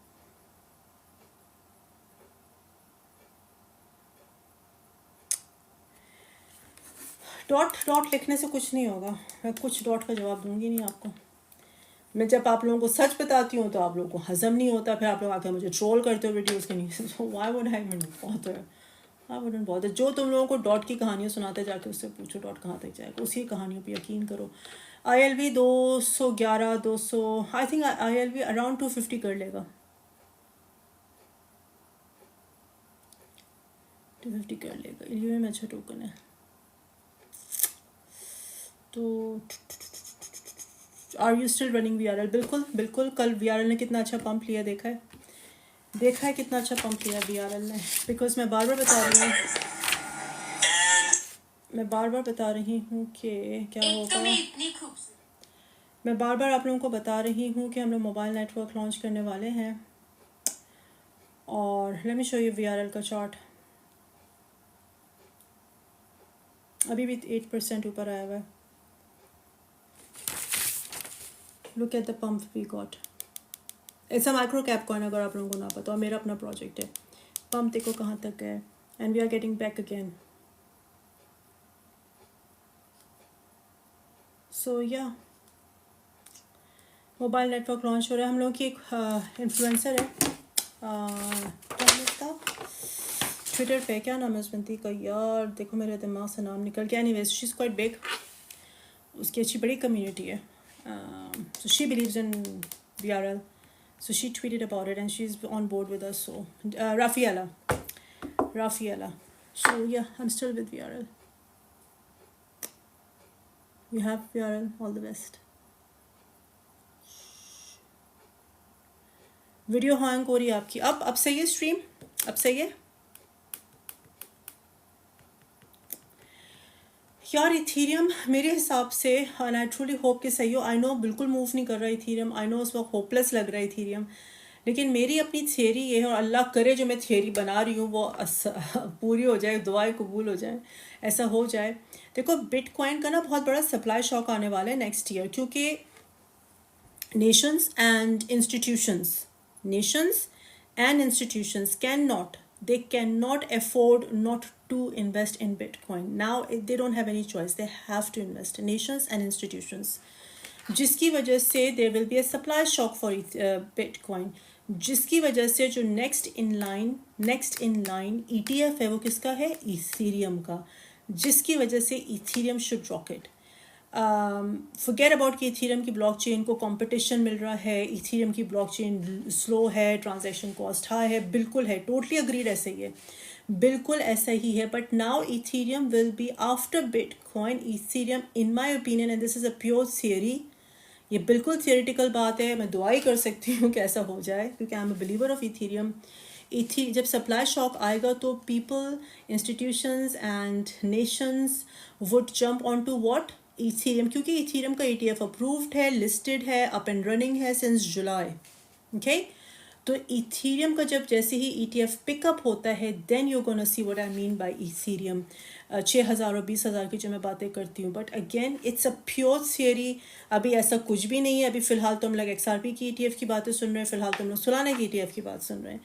डॉट लिखने से कुछ नहीं होगा, मैं कुछ डॉट का जवाब दूंगी नहीं आपको। मैं जब आप लोगों को सच बताती हूँ तो आप लोगों को हजम नहीं होता, फिर आप लोग आकर मुझे ट्रोल करते हो वीडियोस के नीचे। So why would I wouldn't bother. जो तुम लोगों को डॉट की कहानियाँ सुनाते जाके उससे पूछो डॉट कहाँ तक जाएगा, उसी कहानियों पे यकीन करो। ILV 211 200 I think ILV around 250 कर लेगा, 250 कर लेगा। ILV में अच्छा टोकन है। तो are you still running VRL? बिल्कुल बिल्कुल। कल VRL ने कितना अच्छा पंप लिया देखा है कितना अच्छा पंप लिया VRL ने। बिकॉज मैं बार बार बता रही हूँ कि क्या होगा। मैं बार बार आप लोगों को बता रही हूँ कि हम लोग मोबाइल नेटवर्क लॉन्च करने वाले हैं। और let me show you VRL का चार्ट। अभी भी 8% ऊपर आया हुआ है। Look at the pump we got. It's a micro cap coin, अगर आप लोगों को ना पता हो। मेरा अपना प्रोजेक्ट है। पंप देखो कहाँ तक है, and we are getting back again. So या मोबाइल नेटवर्क लॉन्च हो रहा है। हम लोगों की एक इन्फ्लुएंसर है, क्या इसका ट्विटर पे, क्या नाम है उस बंदी का यार, देखो मेरे दिमाग से नाम निकल गया। Anyways she is quite big, उसकी अच्छी बड़ी कम्युनिटी है। So she believes in VRL. So she tweeted about it and she's on board with us. So Rafaela. So yeah, I'm still with VRL. You have VRL. All the best. Video hang हो रही है आपकी. अब सही है stream. अब सही है यार. इथीरियम मेरे हिसाब से, एंड आई ट्रूली होप कि सही हो. आई नो बिल्कुल मूव नहीं कर रहा इथीरियम. आई नो उस वक्त होपलेस लग रहा है इथीरियम. लेकिन मेरी अपनी थियरी ये है, और अल्लाह करे जो मैं थियरी बना रही हूँ वो पूरी हो जाए, दुआएं कबूल हो जाए, ऐसा हो जाए. देखो बिटकॉइन का ना बहुत बड़ा सप्लाई शॉक आने वाला है नेक्स्ट ईयर, क्योंकि nations and institutions cannot afford not to invest in Bitcoin. Now they don't have any choice, they have to invest. Nations and institutions, जिसकी वजह से there will be a supply shock for Bitcoin, जिसकी वजह से जो next in line ETF है वो किसका है? Ethereum का, जिसकी वजह से Ethereum should rocket. Forget about कि इथीरियम की ब्लॉकचेन को कंपटीशन मिल रहा है, इथीरियम की ब्लॉकचेन स्लो है, ट्रांजैक्शन कॉस्ट हाई है, बिल्कुल है, टोटली अग्रीड, ऐसे ही है, बिल्कुल ऐसा ही है. But now Ethereum will be after bitcoin. Ethereum in my opinion, and this is a pure theory, ये बिल्कुल थियोरेटिकल बात है, मैं दुआ ही कर सकती हूँ कि ऐसा हो जाए, क्योंकि I am a believer of Ethereum. जब सप्लाई शॉक आएगा तो people, institutions and nations would jump on to what? Ethereum, क्योंकि इथीरियम का ETF अप्रूव्ड है, लिस्टेड है, अप एंड रनिंग है सिंस जुलाई. ओके, तो इथीरियम का जब जैसे ही ETF पिकअप होता है, then you gonna see what I mean by Ethereum. 6,000 और 20,000 की जो मैं बातें करती हूँ, but again it's a pure theory. अभी ऐसा कुछ भी नहीं है. अभी फिलहाल तो हम लोग XRP की ETF की बातें सुन रहे हैं, फिलहाल तो हम लोग सोलाना की ETF की बात सुन रहे हैं.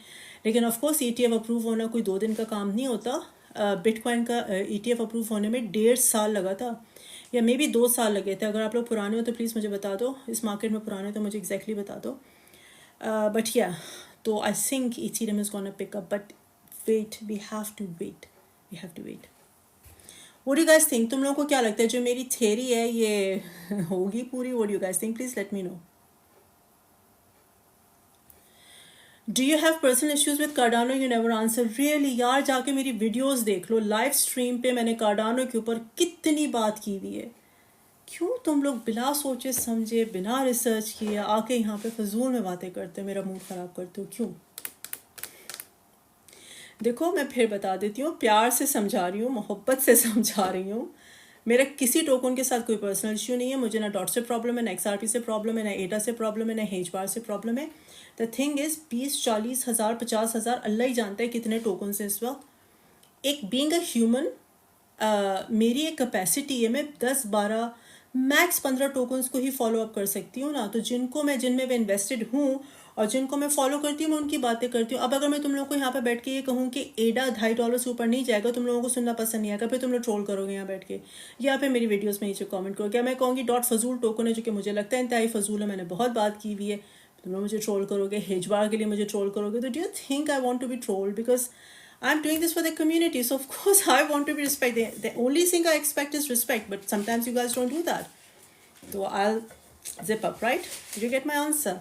लेकिन ऑफकोर्स ETF अप्रूव होना कोई 2 दिन का काम नहीं होता. बिटकॉइन का ETF अप्रूव होने में 1.5 साल लगा था, या मे बी 2 साल लगे थे. अगर आप लोग पुराने हो तो प्लीज़ मुझे बता दो, इस मार्केट में पुराने हो तो मुझे एग्जैक्टली बता दो. बट या, तो I think Ethereum is gonna pick up, but wait, we have to wait. What do guys think? तुम लोगों को क्या लगता है जो मेरी थ्योरी है ये होगी पूरी? What do guys think? Please let me know. Do you have personal issues with Cardano? You never answer. Really यार, जाके मेरी वीडियोस देख लो. लाइव स्ट्रीम पे मैंने कार्डानो के ऊपर कितनी बात की हुई है. क्यों तुम लोग बिना सोचे समझे, बिना रिसर्च किए आके यहाँ पे फजूल में बातें करते हो, मेरा मूड ख़राब करते हो? क्यों? देखो मैं फिर बता देती हूँ, प्यार से समझा रही हूँ, मोहब्बत से समझा रही हूँ. मेरा किसी टोकन के साथ कोई पर्सनल इश्यू नहीं है. मुझे ना डॉट से प्रॉब्लम है, ना XRP से प्रॉब्लम है, ना एडा से प्रॉब्लम है, ना हेज बार से प्रॉब्लम है. द थिंग इज़ 20-40,000 50,000 अल्लाह ही जानता है कितने टोकन से इस वक्त. एक बीइंग अ ह्यूमन, मेरी एक कैपेसिटी है, मैं 10-12 मैक्स 15 टोकन्स को ही फॉलो अप कर सकती हूँ ना. तो जिनमें मैं इन्वेस्टेड हूँ और जिनको मैं फॉलो करती हूँ, मैं उनकी बातें करती हूँ. अब अगर मैं तुम लोगों को यहाँ पे बैठ के ये कहूँ कि एडा $2.5 से ऊपर नहीं जाएगा, तुम लोगों को सुनना पसंद नहीं आएगा, फिर तुम लोग ट्रोल करोगे यहाँ बैठ के, या फिर मेरी वीडियोस में नीचे कमेंट करो. क्या मैं कहूँगी डॉट फजूल टोकन है, जो कि मुझे लगता है इंतहाई फजूल है, मैंने बहुत बात की हुई है, तुम लोग मुझे ट्रोल करोगे. हेजबार के लिए मुझे ट्रोल करोगे. तो do you think I want to be trolled? Because I'm doing this for the community, so of course I want to be respected. The only thing I expect is respect, but sometimes you guys don't do that. So I'll zip up, right? Did you get my answer?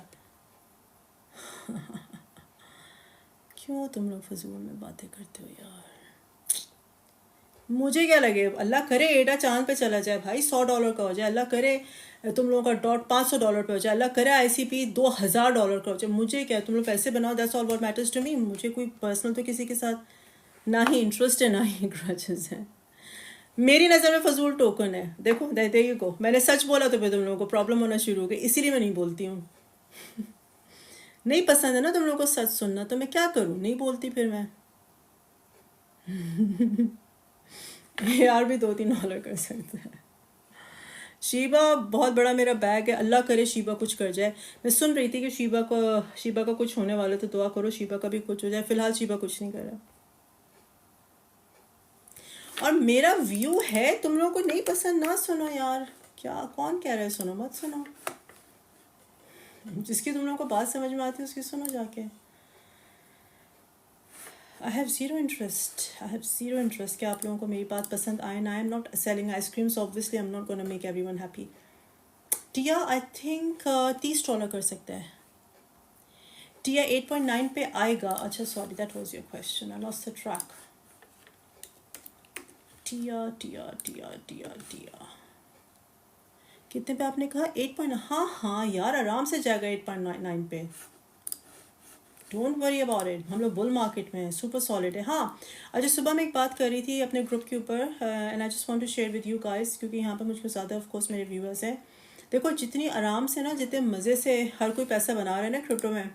क्यों तुम लोग फजूल में बातें करते हो यार? मुझे क्या लगे, अल्लाह करे एडा चांद पे चला जाए भाई, $100 का हो जाए, अल्लाह करे तुम लोगों का डॉट $500 पे हो जाए, अल्लाह करे ICP $2,000 का हो जाए. मुझे क्या, तुम लोग पैसे बनाओ, that's all what matters to me. मुझे कोई पर्सनल तो किसी के साथ ना ही इंटरेस्ट है, ना ही ग्रजेस है. मेरी नज़र में फजूल टोकन है. देखो देते ही को मैंने सच बोला तो फिर तुम लोगों को प्रॉब्लम होना शुरू हो गई, इसीलिए मैं नहीं बोलती हूँ. नहीं पसंद है ना तुम लोगों को सच सुनना, तो मैं क्या करूँ, नहीं बोलती फिर मैं. यार भी $2-3 कर सकते हैं. शीबा बहुत बड़ा मेरा बैग है, अल्लाह करे शीबा कुछ कर जाए. मैं सुन रही थी कि शीबा का कुछ होने वाला, तो दुआ करो शीबा का भी कुछ हो जाए. फिलहाल शीबा कुछ नहीं कर रहा. और मेरा व्यू है, तुम लोगों को नहीं पसंद ना सुनो यार. क्या कौन कह रहा है सुनो मत सुनो? जिसकी तुम लोगों को बात समझ में आती है उसकी सुनो जाके. I have zero interest कि आप लोगों को मेरी बात पसंद आए ना. I am not selling ice cream, so obviously I'm not going to make everyone happy. Tia I think $30 कर सकता है। टिया 8.9 पे आएगा। अच्छा sorry, that was your question, I lost the track. Tia Tia Tia Tia Tia कितने पे आपने कहा? 8 पॉइंट। हाँ हाँ यार, आराम से जाएगा 8.9 पे। डोंट वरी अबाउट इट, हम लोग बुल मार्केट में हैं, सुपर सॉलिड है। हाँ, अच्छा सुबह मैं एक बात कर रही थी अपने ग्रुप के ऊपर, and I just want to share with you guys, क्योंकि यहाँ पर मुझको ज़्यादा ऑफ कोर्स मेरे व्यूअर्स हैं। देखो, जितनी आराम से ना, जितने मज़े से हर कोई पैसा बना रहा है ना क्रिप्टो में,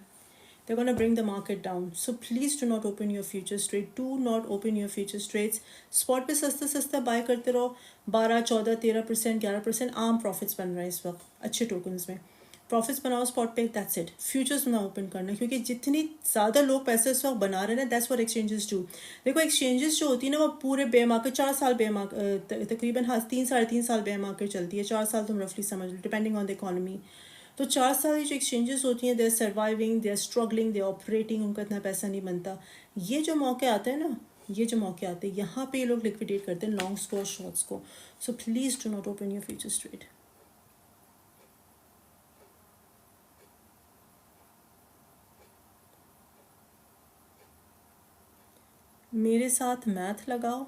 they're going to bring the market down. So please do not open your futures trade. Do not open your futures trades. Spot पे सस्ता सस्ता बाय करते रहो। 12, 14, 13%, 11% आम प्रॉफिट्स बन रहे हैं इस वक्त अच्छे टोकन्स में। प्रॉफिट्स बनाओ स्पॉट पे, दैट्स इट। फ्यूचर्स ना ओपन करना, क्योंकि जितनी ज़्यादा लोग पैसे इस वक्त बना रहे हैं ना, दैट्स व्हाट एक्सचेंजेस डू। देखो, एक्सचेंजेस जो होती है ना, वो पूरे बे मार्केट 4 साल बे मार्केट, तकरीबन हाँ 3 साढ़े 3 साल बे मार्केट चलती है। 4 साल तुम रफली समझ लो, डिपेंडिंग ऑन द इकोनॉमी। तो 4 साल जो एक्सचेंजेस होती हैं, they are surviving, they are struggling, they are operating, उनका इतना पैसा नहीं बनता। ये जो मौके आते हैं ना, ये जो मौके आते हैं, यहाँ पे ये लोग लिक्विडेट करते हैं लॉन्ग्स को और शॉर्ट्स को। So please do not open your futures trade. मेरे साथ मैथ लगाओ।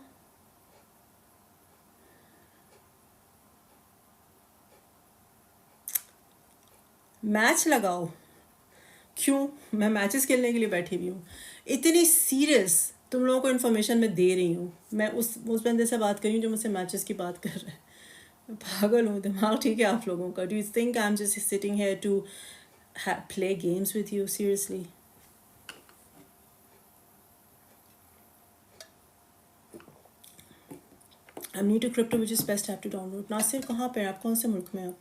मैच लगाओ। क्यों? मैं मैचेस खेलने के लिए बैठी हुई हूँ। इतनी सीरियस तुम लोगों को इन्फॉर्मेशन मैं दे रही हूँ। मैं उस बंदे से बात कर रही हूँ जो मुझसे मैचेस की बात कर रहा है। मैं पागल हूँ, दिमाग ठीक है आप लोगों का? Do you think I am just sitting here to play games with you? Seriously. I'm new to crypto, which is best app to download. Nasir कहाँ पे आप? कौन से मुल्क में आप?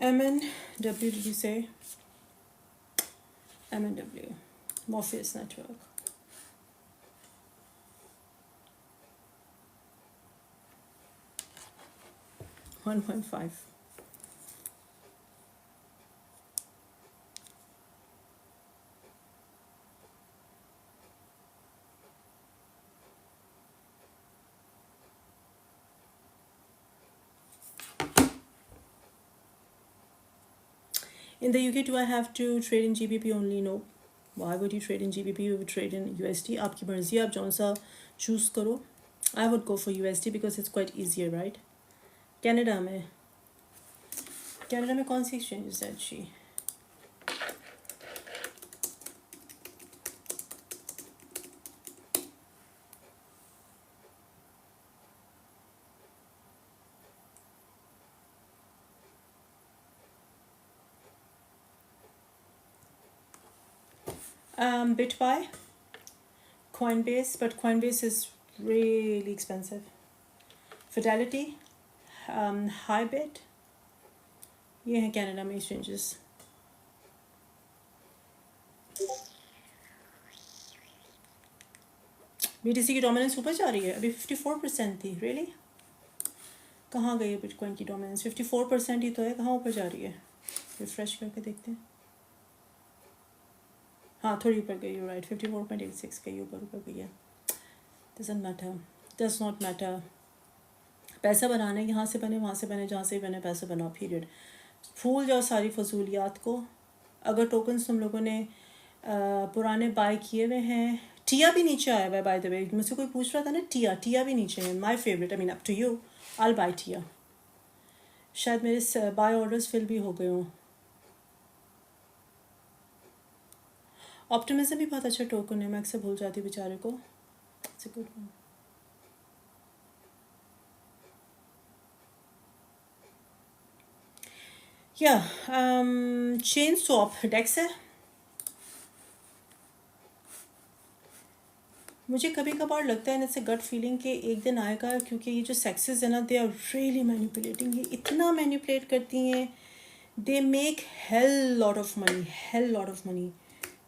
MNW did you say? MNW. Morpheus Network. $1.5. In the UK, do I have to trade in GBP only? No. Why would you trade in GBP? You would trade in USD. आपकी मर्जी, आप जौन सा चूज़ करो. I would go for USD because it's quite easier, right? Canada में कौन सी exchanges है अच्छी? BitBuy, Coinbase, but Coinbase is really expensive. Fidelity, Hybit, ये है कनाडा में एक्सचेंजेस। BTC की डोमिनेंस ऊपर जा रही है, अभी 54% थी। रियली? कहाँ गई है बिटकॉइन की डोमिनेंस? 54% ही तो है, कहाँ ऊपर जा रही है? रिफ्रेश करके देखते हैं। हाँ, थोड़ी ऊपर गई है, राइट। 54.86 गई, ऊपर गई है। Doesn't matter, does not matter. पैसा बनाना है, यहाँ से बने, वहाँ से बने, जहाँ से बने पैसा बनाओ, पीरियड। भूल जाओ सारी फजूलियात को। अगर टोकन्स तुम लोगों ने पुराने बाय किए हुए हैं, टिया भी नीचे आया हुआ है बाय द वे। मुझसे कोई पूछ रहा था ना, टिया भी नीचे है। My favourite, I mean up to you, I buy Tia. शायद मेरे बाय ऑर्डर्स फिल भी हो गए हों। ऑप्टिमिज्म भी बहुत अच्छा टोकन है, मैं अक्सर भूल जाती हूँ बेचारे को। It's a good one. या चेन स्वैप डेक्स है। मुझे कभी कभार लगता है ना, इससे गट फीलिंग के एक दिन आएगा, क्योंकि ये जो सेक्सेस है ना, दे आर रियली मैनिपुलेटिंग। ये इतना मैनिपुलेट करती हैं, they make hell lot of money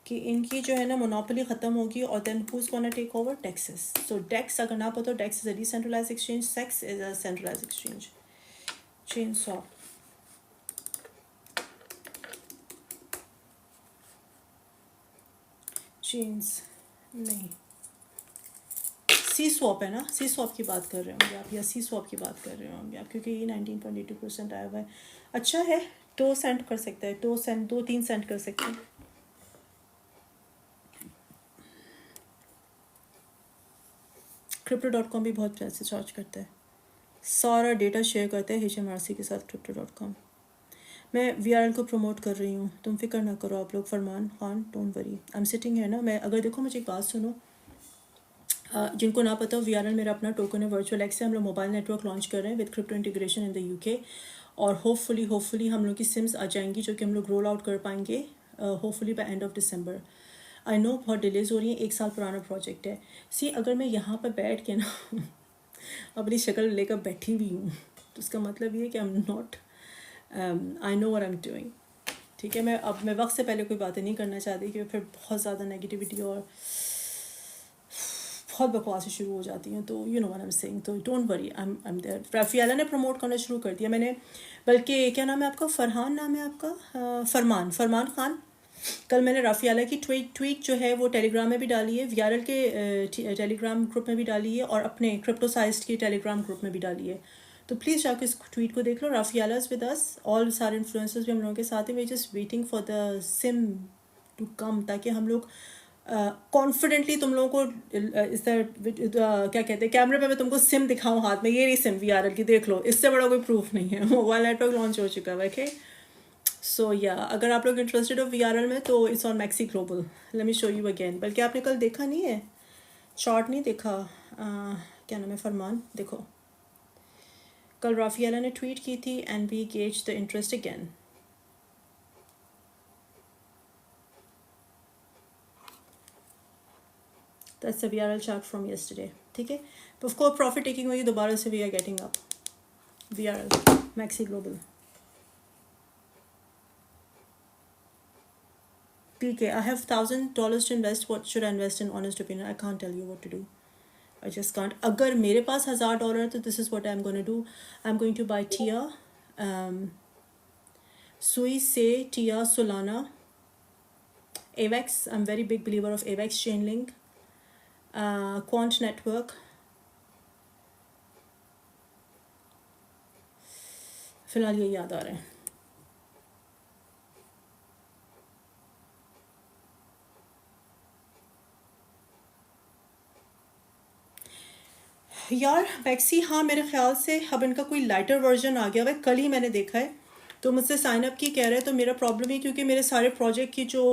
कि इनकी जो है ना मोनोपोली ख़त्म होगी। और then who is gonna take over? DEXes. So DEX, अगर ना पता, DEX is a decentralise exchange, CEX is a centralise exchange. Chain swap, chains नहीं, सी स्वॉप है ना, सी स्वॉप की बात कर रहे होंगे आप, या सी स्वॉप की बात कर रहे होंगे आप, क्योंकि ये 19.82% आया हुआ है। अच्छा है, 2 सेंट कर सकता है, 2 सेंट, 2-3 सेंट कर सकते हैं। Crypto.com भी बहुत पैसे चार्ज करता है, सारा डेटा शेयर करते हैं HMRC के साथ Crypto.com। मैं VRL को प्रमोट कर रही हूँ, तुम फिक्र ना करो आप लोग। Farman Khan, don't worry, I am sitting है ना। मैं अगर देखो, मुझे एक बात सुनो, जिनको ना पता हो, VRL मेरा अपना टोकन है, वर्चुअल एक्स है। हम लोग मोबाइल नेटवर्क लॉन्च कर रहे हैं with crypto integration in the UK, और होपफुली हम लोग की सिम्स आ जाएंगी जो कि हम लोग रोल आउट कर पाएंगे hopefully by end of December. I know बहुत डिलेज हो रही है, 1 साल पुराना प्रोजेक्ट है। सी अगर मैं यहाँ पर बैठ के ना अपनी शक्ल लेकर बैठी हुई हूँ, तो उसका मतलब ये कि आई am not, I know what I am doing. ठीक है, मैं वक्त से पहले कोई बातें नहीं करना चाहती, क्योंकि फिर बहुत ज़्यादा नेगेटिविटी और बहुत बकवासें शुरू हो जाती हैं। तो you know what I am saying, तो don't worry, I am there. राफियाला ने प्रमोट करना शुरू कर दिया मैंने, बल्कि क्या नाम है आपका, फरहान नाम है आपका, फरमान खान। कल मैंने राफियाला की ट्वीट जो है वो टेलीग्राम में भी डाली है, VRL के टेलीग्राम ग्रुप में भी डाली है, और अपने क्रिप्टोसाइज्ड के टेलीग्राम ग्रुप में भी डाली है। तो प्लीज़ जाकर इस ट्वीट को देख लो। राफियाला इज़ विद अस, ऑल सारे इन्फ्लुएंसर्स भी हम लोगों के साथ हैं। We just waiting for the sim to come, ताकि हम लोग कॉन्फिडेंटली तुम लोगों को इस क्या कहते हैं, कैमरे पे मैं तुमको सिम दिखाऊं हाथ में, ये रही सिम VRL की, देख लो, इससे बड़ा कोई प्रूफ नहीं है। मोबाइल नेटवर्क लॉन्च हो चुका है। ओके, सो या अगर आप लोग इंटरेस्टेड हो VRL में, तो it's on maxi global. Late me show you again. बल्कि आपने कल देखा नहीं है, चार्ट नहीं देखा, क्या नाम है, फरमान, देखो कल राफियाला ने ट्वीट की थी, and we gauge the interest again. That's the VRL chart from yesterday. ठीक है, तो उसको प्रॉफिट टेकिंग हुई, दोबारा से we are getting up. VRL maxi global PK, I have $1,000 to invest. What should I invest in? Honest opinion, I can't tell you what to do. I just can't. अगर मेरे पास $1,000 तो this is what I'm going to do. I'm going to buy TIA, Sui Se, TIA, Solana, AVAX. I'm very big believer of AVAX, Chainlink, Quant Network. फिलहाल ये याद आ रहे हैं। यार maxi, हाँ मेरे ख्याल से अब इनका कोई लाइटर वर्जन आ गया हुआ है, कल ही मैंने देखा है। तो मुझसे साइन अप की कह रहे हैं, तो मेरा प्रॉब्लम है क्योंकि मेरे सारे प्रोजेक्ट की जो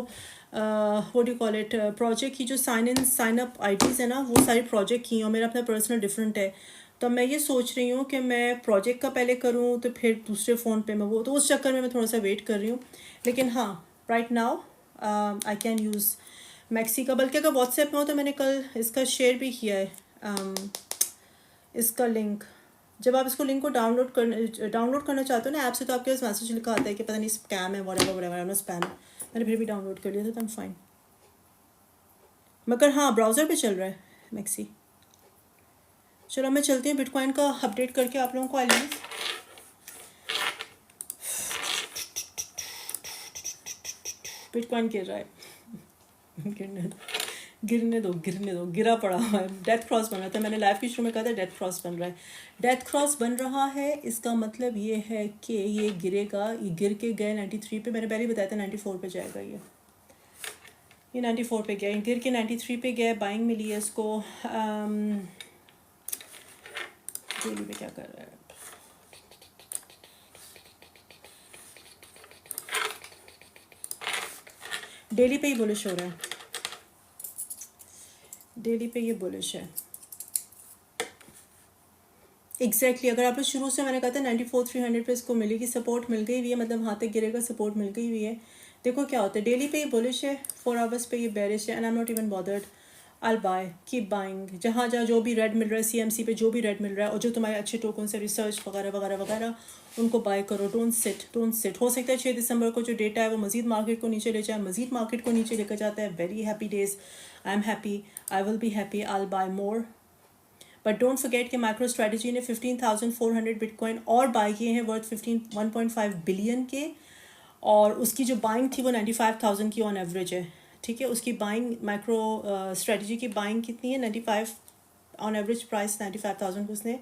what do call it, project की जो साइन अप आईडीज़ है ना, वो सारी प्रोजेक्ट की हैं, और मेरा अपना पर्सनल डिफरेंट है। तो मैं ये सोच रही हूँ कि मैं प्रोजेक्ट का पहले करूँ, तो फिर दूसरे फ़ोन पे मैं वो, तो उस चक्कर में मैं थोड़ा सा वेट कर रही हूँ। लेकिन हाँ, right now I can use maxi का। बल्कि अगर व्हाट्सएप में हो तो मैंने कल इसका शेयर भी किया है, इसका लिंक। जब आप इसको लिंक को डाउनलोड करना चाहते हो ना ऐप से, तो आपके पास मैसेज लिखा आता है कि पता नहीं स्कैम है, वरेवर स्पैम है। मैंने फिर भी डाउनलोड कर लिया था, तो आई एम फाइन। मगर हाँ, ब्राउज़र पे चल रहा है मैक्सी। चलो मैं चलती हूँ, बिटकॉइन का अपडेट करके आप लोगों को आई लीव। बिटकॉइन गिर रहा है, गिरने दो, गिरा पड़ा हुआ है। डेथ क्रॉस बन रहा था, मैंने लाइव के शुरू में कहा था डेथ क्रॉस बन रहा है। डेथ क्रॉस बन रहा है, इसका मतलब ये है कि ये गिरेगा। ये गिर के गए 93 पे, मैंने पहले ही बताया था 94 पे जाएगा। ये 94 पे गया, गिर के 93 पे गया, बाइंग मिली है इसको। डेली पे क्या कर रहा है, डेली पे ही बुलिश हो रहा है, डेली पे ये बुलिश है। एग्जैक्टली अगर आप लोग शुरू से, मैंने कहा था 94,300 पे इसको मिलेगी सपोर्ट, मिल गई हुई है, मतलब वहाँ तक गिरेगा, सपोर्ट मिल गई हुई है। देखो क्या होता है, डेली पे ये बुलिश है, 4 आवर्स पे ये बेरिश है, and I am not even bothered. I buy, keep buying, जहाँ जहाँ जो भी रेड मिल रहा है, CMC पे जो भी रेड मिल रहा है, और जो तुम्हारे अच्छे टोकन से रिसर्च वगैरह वगैरह वगैरह, उनको बाय करो। Don't sit. हो सकता है 6 दिसंबर को जो डेटा है वो मजीद मार्केट को नीचे ले जाए, मजीद मार्केट को नीचे लेकर जाता है। Very happy days, I am happy, I will be happy, I will buy more. But don't forget कि माइक्रो स्ट्रेटजी ने 15,400 बिटकॉइन और बाय किए हैं, वर्थ 1.5 बिलियन के, और उसकी जो बाइंग थी वो 95,000 की ऑन एवरेज है। ठीक है, उसकी बाइंग, माइक्रो स्ट्रेटजी की बाइंग कितनी है, 95 ऑन एवरेज प्राइस 95,000 को उसने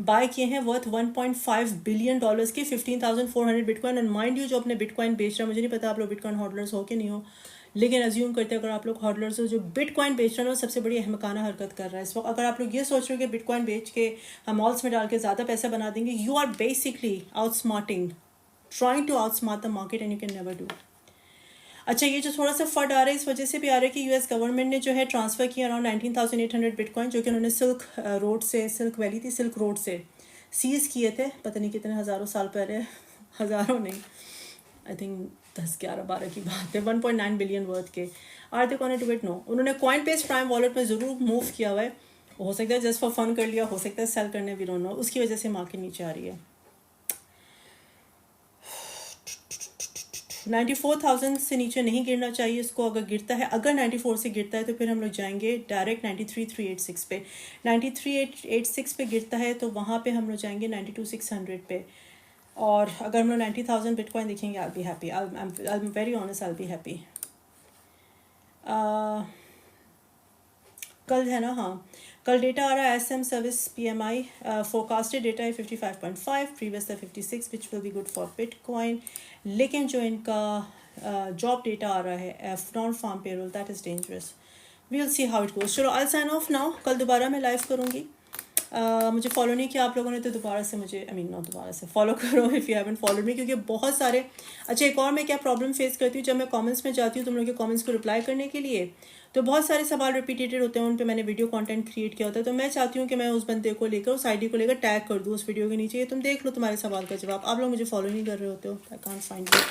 बाय किए हैं, वर्थ $1.5 बिलियन के 15,400 बिटकॉइन। एंड माइंड यू जो अपने बिटकॉइन बेच रहा है, मुझे नहीं पता आप लोग बिटकॉइन होल्डर्स हो कि नहीं हो, लेकिन अज्यूम करते हैं अगर आप लोग होल्डर्स हो, जो बिटकॉइन बेच रहे हो सबसे बड़ी अहमकाना हरकत कर रहा है इस वक्त। अगर आप लोग ये सोच रहे हो कि बिटकॉइन बेच के हम मॉल्स में डाल के ज़्यादा पैसा बना देंगे, you are basically outsmarting, trying to outsmart the market and you can never do. अच्छा, ये जो थोड़ा सा फट आ रहा है इस वजह से भी आ रहा है कि यूएस गवर्नमेंट ने जो है ट्रांसफ़र किया अराउंड 19,800 बिटकॉइन, जो कि उन्होंने सिल्क रोड से, सिल्क वैली थी, सिल्क रोड से सीज़ किए थे, पता नहीं कितने हज़ारों साल पहले, हज़ारों नहीं, आई थिंक 10-11-12 की बात है, 1.9 बिलियन वर्थ के। Are they gonna do it? No. उन्होंने कॉइनबेस प्राइम वॉलेट में ज़रूर मूव किया हुआ है, हो सकता है जस्ट फॉर फन कर लिया, हो सकता है सेल करने, वी डोंट नो, उसकी वजह से मार्केट नीचे आ रही है। 94,000 से नीचे नहीं गिरना चाहिए इसको, अगर गिरता है, अगर 94 से गिरता है तो फिर हम लोग जाएंगे डायरेक्ट 93,386 पे। 93,886 पे गिरता है तो वहाँ पे हम लोग जाएंगे 92,600 पे। और अगर हम लोग 90,000 बिटकॉइन देखेंगे, I be happy, I am very honest, I be happy. कल है ना, हाँ, कल डेटा आ रहा है SM service PMI, forecasted data है 55.5, प्रीवियस था 56, which will be good for bitcoin. लेकिन जो इनका जॉब डेटा आ रहा है non farm payroll, that is dangerous, we will see how it goes. चलो, आई साइन ऑफ नाउ, कल दोबारा मैं लाइव करूँगी। मुझे फॉलो नहीं किया आप लोगों ने तो दोबारा से मुझे, दोबारा से फॉलो करो if you haven't followed me, क्योंकि बहुत सारे। अच्छा, एक और मैं क्या प्रॉब्लम फेस करती हूँ, जब मैं कमेंट्स में जाती हूँ तुम लोगों के कमेंट्स को रिप्लाई करने के लिए, तो बहुत सारे सवाल रिपीटेड होते हैं, उन पे मैंने वीडियो कंटेंट क्रिएट किया होता है, तो मैं चाहती हूँ कि मैं उस बंदे को लेकर, उस आईडी को लेकर टैग कर दूँ उस वीडियो के नीचे, तुम देख लो तुम्हारे सवाल का जवाब। आप लोग मुझे फॉलो नहीं कर रहे होते हो, आई कांट फाइंड यू,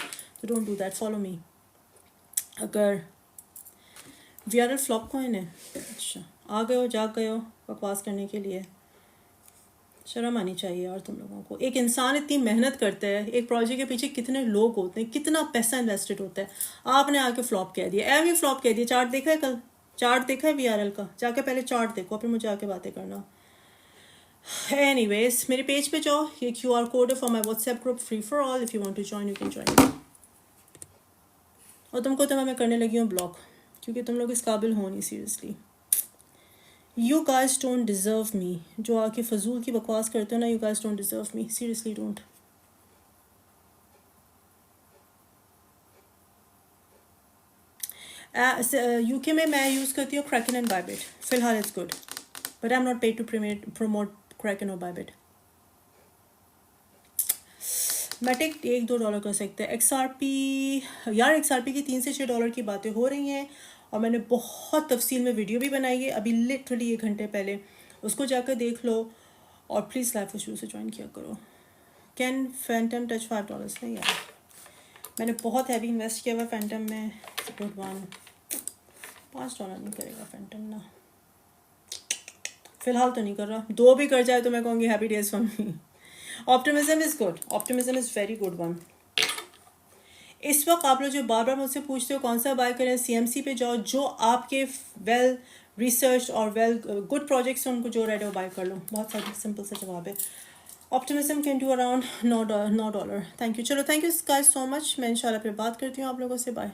तो don't do that, follow me. अगर VRL फ्लॉप कॉइन है, अच्छा आ गए हो, जाग गए हो बकवास करने के लिए, शर्म आनी चाहिए यार तुम लोगों को। एक इंसान इतनी मेहनत करता है, एक प्रोजेक्ट के पीछे कितने लोग होते हैं, कितना पैसा इन्वेस्टेड होता है, आपने आके फ्लॉप कह दिया, एम ही फ्लॉप कह दिया। चार्ट देखा है कल, चार्ट देखा है VRL का, जाके पहले चार्ट देखो फिर मुझे आके बातें करना। एनीवेज, मेरे पेज पे जाओ, ये QR कोड है for my WhatsApp group, free for all, if you want to join you can join. और तुमको तो मैं करने लगी हूँ ब्लॉक, क्योंकि तुम लोग इस काबिल हो नहीं, seriously. You guys don't deserve me, जो आके फजूल की बकवास करते हो ना, you guys don't deserve me, seriously don't. UK में मैं यूज़ करती हूँ Kraken and Bybit, फिलहाल it's good, but I'm not paid to promote Kraken or Bybit. मैटिक $1-2 कर सकते हैं। XRP, यार XRP की $3 से $6 की बातें हो रही हैं, और मैंने बहुत तफसील में वीडियो भी बनाई है अभी लिटरली 1 घंटे पहले, उसको जाकर देख लो। और प्लीज़ लाइव शुरू से ज्वाइन किया करो। Can Phantom touch $5? नहीं यार, मैंने बहुत हैवी इन्वेस्ट किया हुआ फैंटम में, गुड वन। $5 नहीं करेगा फैंटम ना, फिलहाल तो नहीं कर रहा। 2 भी कर जाए तो मैं कहूँगी happy days for me. Optimism is good, optimism is very good one. इस वक्त आप लोग जो बार बार मुझसे पूछते हो कौन सा बाय करें, CMC पे जाओ, जो आपके वेल रिसर्च और वेल गुड प्रोजेक्ट्स हैं उनको जो रेड है वो बाय कर लो, बहुत सारा सिंपल सा जवाब है। Optimism can do around $9। Thank you. चलो, thank you guys so much, मैं इंशाल्लाह फिर बात करती हूँ आप लोगों से, बाय।